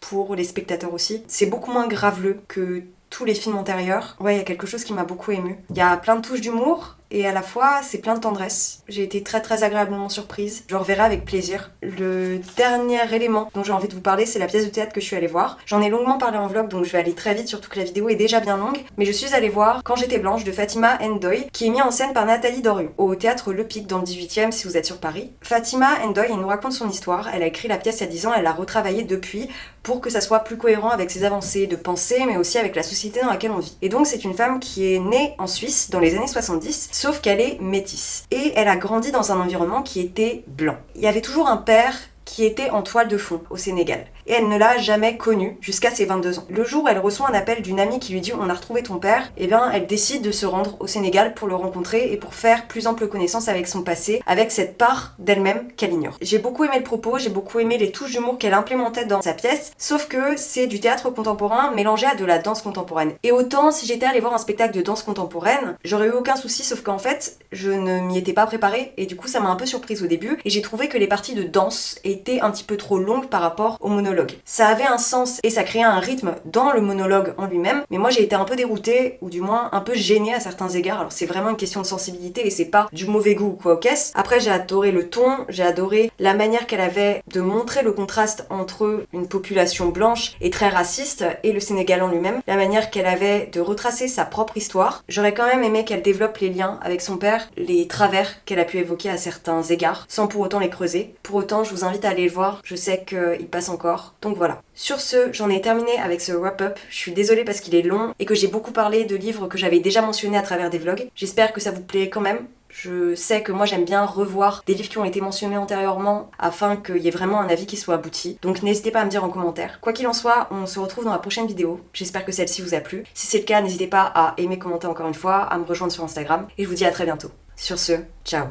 A: pour les spectateurs aussi. C'est beaucoup moins graveleux que tous les films antérieurs. Ouais, il y a quelque chose qui m'a beaucoup émue. Il y a plein de touches d'humour, et à la fois, c'est plein de tendresse. J'ai été très très agréablement surprise. Je reverrai avec plaisir. Le dernier élément dont j'ai envie de vous parler, c'est la pièce de théâtre que je suis allée voir. J'en ai longuement parlé en vlog, donc je vais aller très vite, surtout que la vidéo est déjà bien longue. Mais je suis allée voir Quand j'étais blanche de Fatima Ndoye, qui est mis en scène par Nathalie Dorion, au théâtre Le Pic dans le 18e si vous êtes sur Paris. Fatima Ndoye, elle nous raconte son histoire. Elle a écrit la pièce il y a 10 ans, elle l'a retravaillée depuis pour que ça soit plus cohérent avec ses avancées de pensée, mais aussi avec la société dans laquelle on vit. Et donc c'est une femme qui est née en Suisse dans les années 70, sauf qu'elle est métisse. Et elle a grandi dans un environnement qui était blanc. Il y avait toujours un père qui était en toile de fond au Sénégal. Et elle ne l'a jamais connu jusqu'à ses 22 ans. Le jour où elle reçoit un appel d'une amie qui lui dit on a retrouvé ton père, eh bien elle décide de se rendre au Sénégal pour le rencontrer et pour faire plus ample connaissance avec son passé, avec cette part d'elle-même qu'elle ignore. J'ai beaucoup aimé le propos, j'ai beaucoup aimé les touches d'humour qu'elle implémentait dans sa pièce, sauf que c'est du théâtre contemporain mélangé à de la danse contemporaine. Et autant si j'étais allée voir un spectacle de danse contemporaine, j'aurais eu aucun souci, sauf qu'en fait, je ne m'y étais pas préparée et du coup ça m'a un peu surprise au début et j'ai trouvé que les parties de danse étaient un petit peu trop longues par rapport au monologue. Ça avait un sens et ça créait un rythme dans le monologue en lui-même, mais moi j'ai été un peu déroutée, ou du moins un peu gênée à certains égards. Alors c'est vraiment une question de sensibilité et c'est pas du mauvais goût ou quoi aux caisses. Après j'ai adoré le ton, j'ai adoré la manière qu'elle avait de montrer le contraste entre une population blanche et très raciste et le Sénégal en lui-même, la manière qu'elle avait de retracer sa propre histoire. J'aurais quand même aimé qu'elle développe les liens avec son père, les travers qu'elle a pu évoquer à certains égards, sans pour autant les creuser. Pour autant, je vous invite à aller le voir, je sais qu'il passe encore. Donc voilà. Sur ce, j'en ai terminé avec ce wrap-up. Je suis désolée parce qu'il est long et que j'ai beaucoup parlé de livres que j'avais déjà mentionnés à travers des vlogs. J'espère que ça vous plaît quand même. Je sais que moi j'aime bien revoir des livres qui ont été mentionnés antérieurement afin qu'il y ait vraiment un avis qui soit abouti. Donc n'hésitez pas à me dire en commentaire. Quoi qu'il en soit, on se retrouve dans la prochaine vidéo. J'espère que celle-ci vous a plu. Si c'est le cas, n'hésitez pas à aimer, commenter encore une fois, à me rejoindre sur Instagram. Et je vous dis à très bientôt. Sur ce, ciao.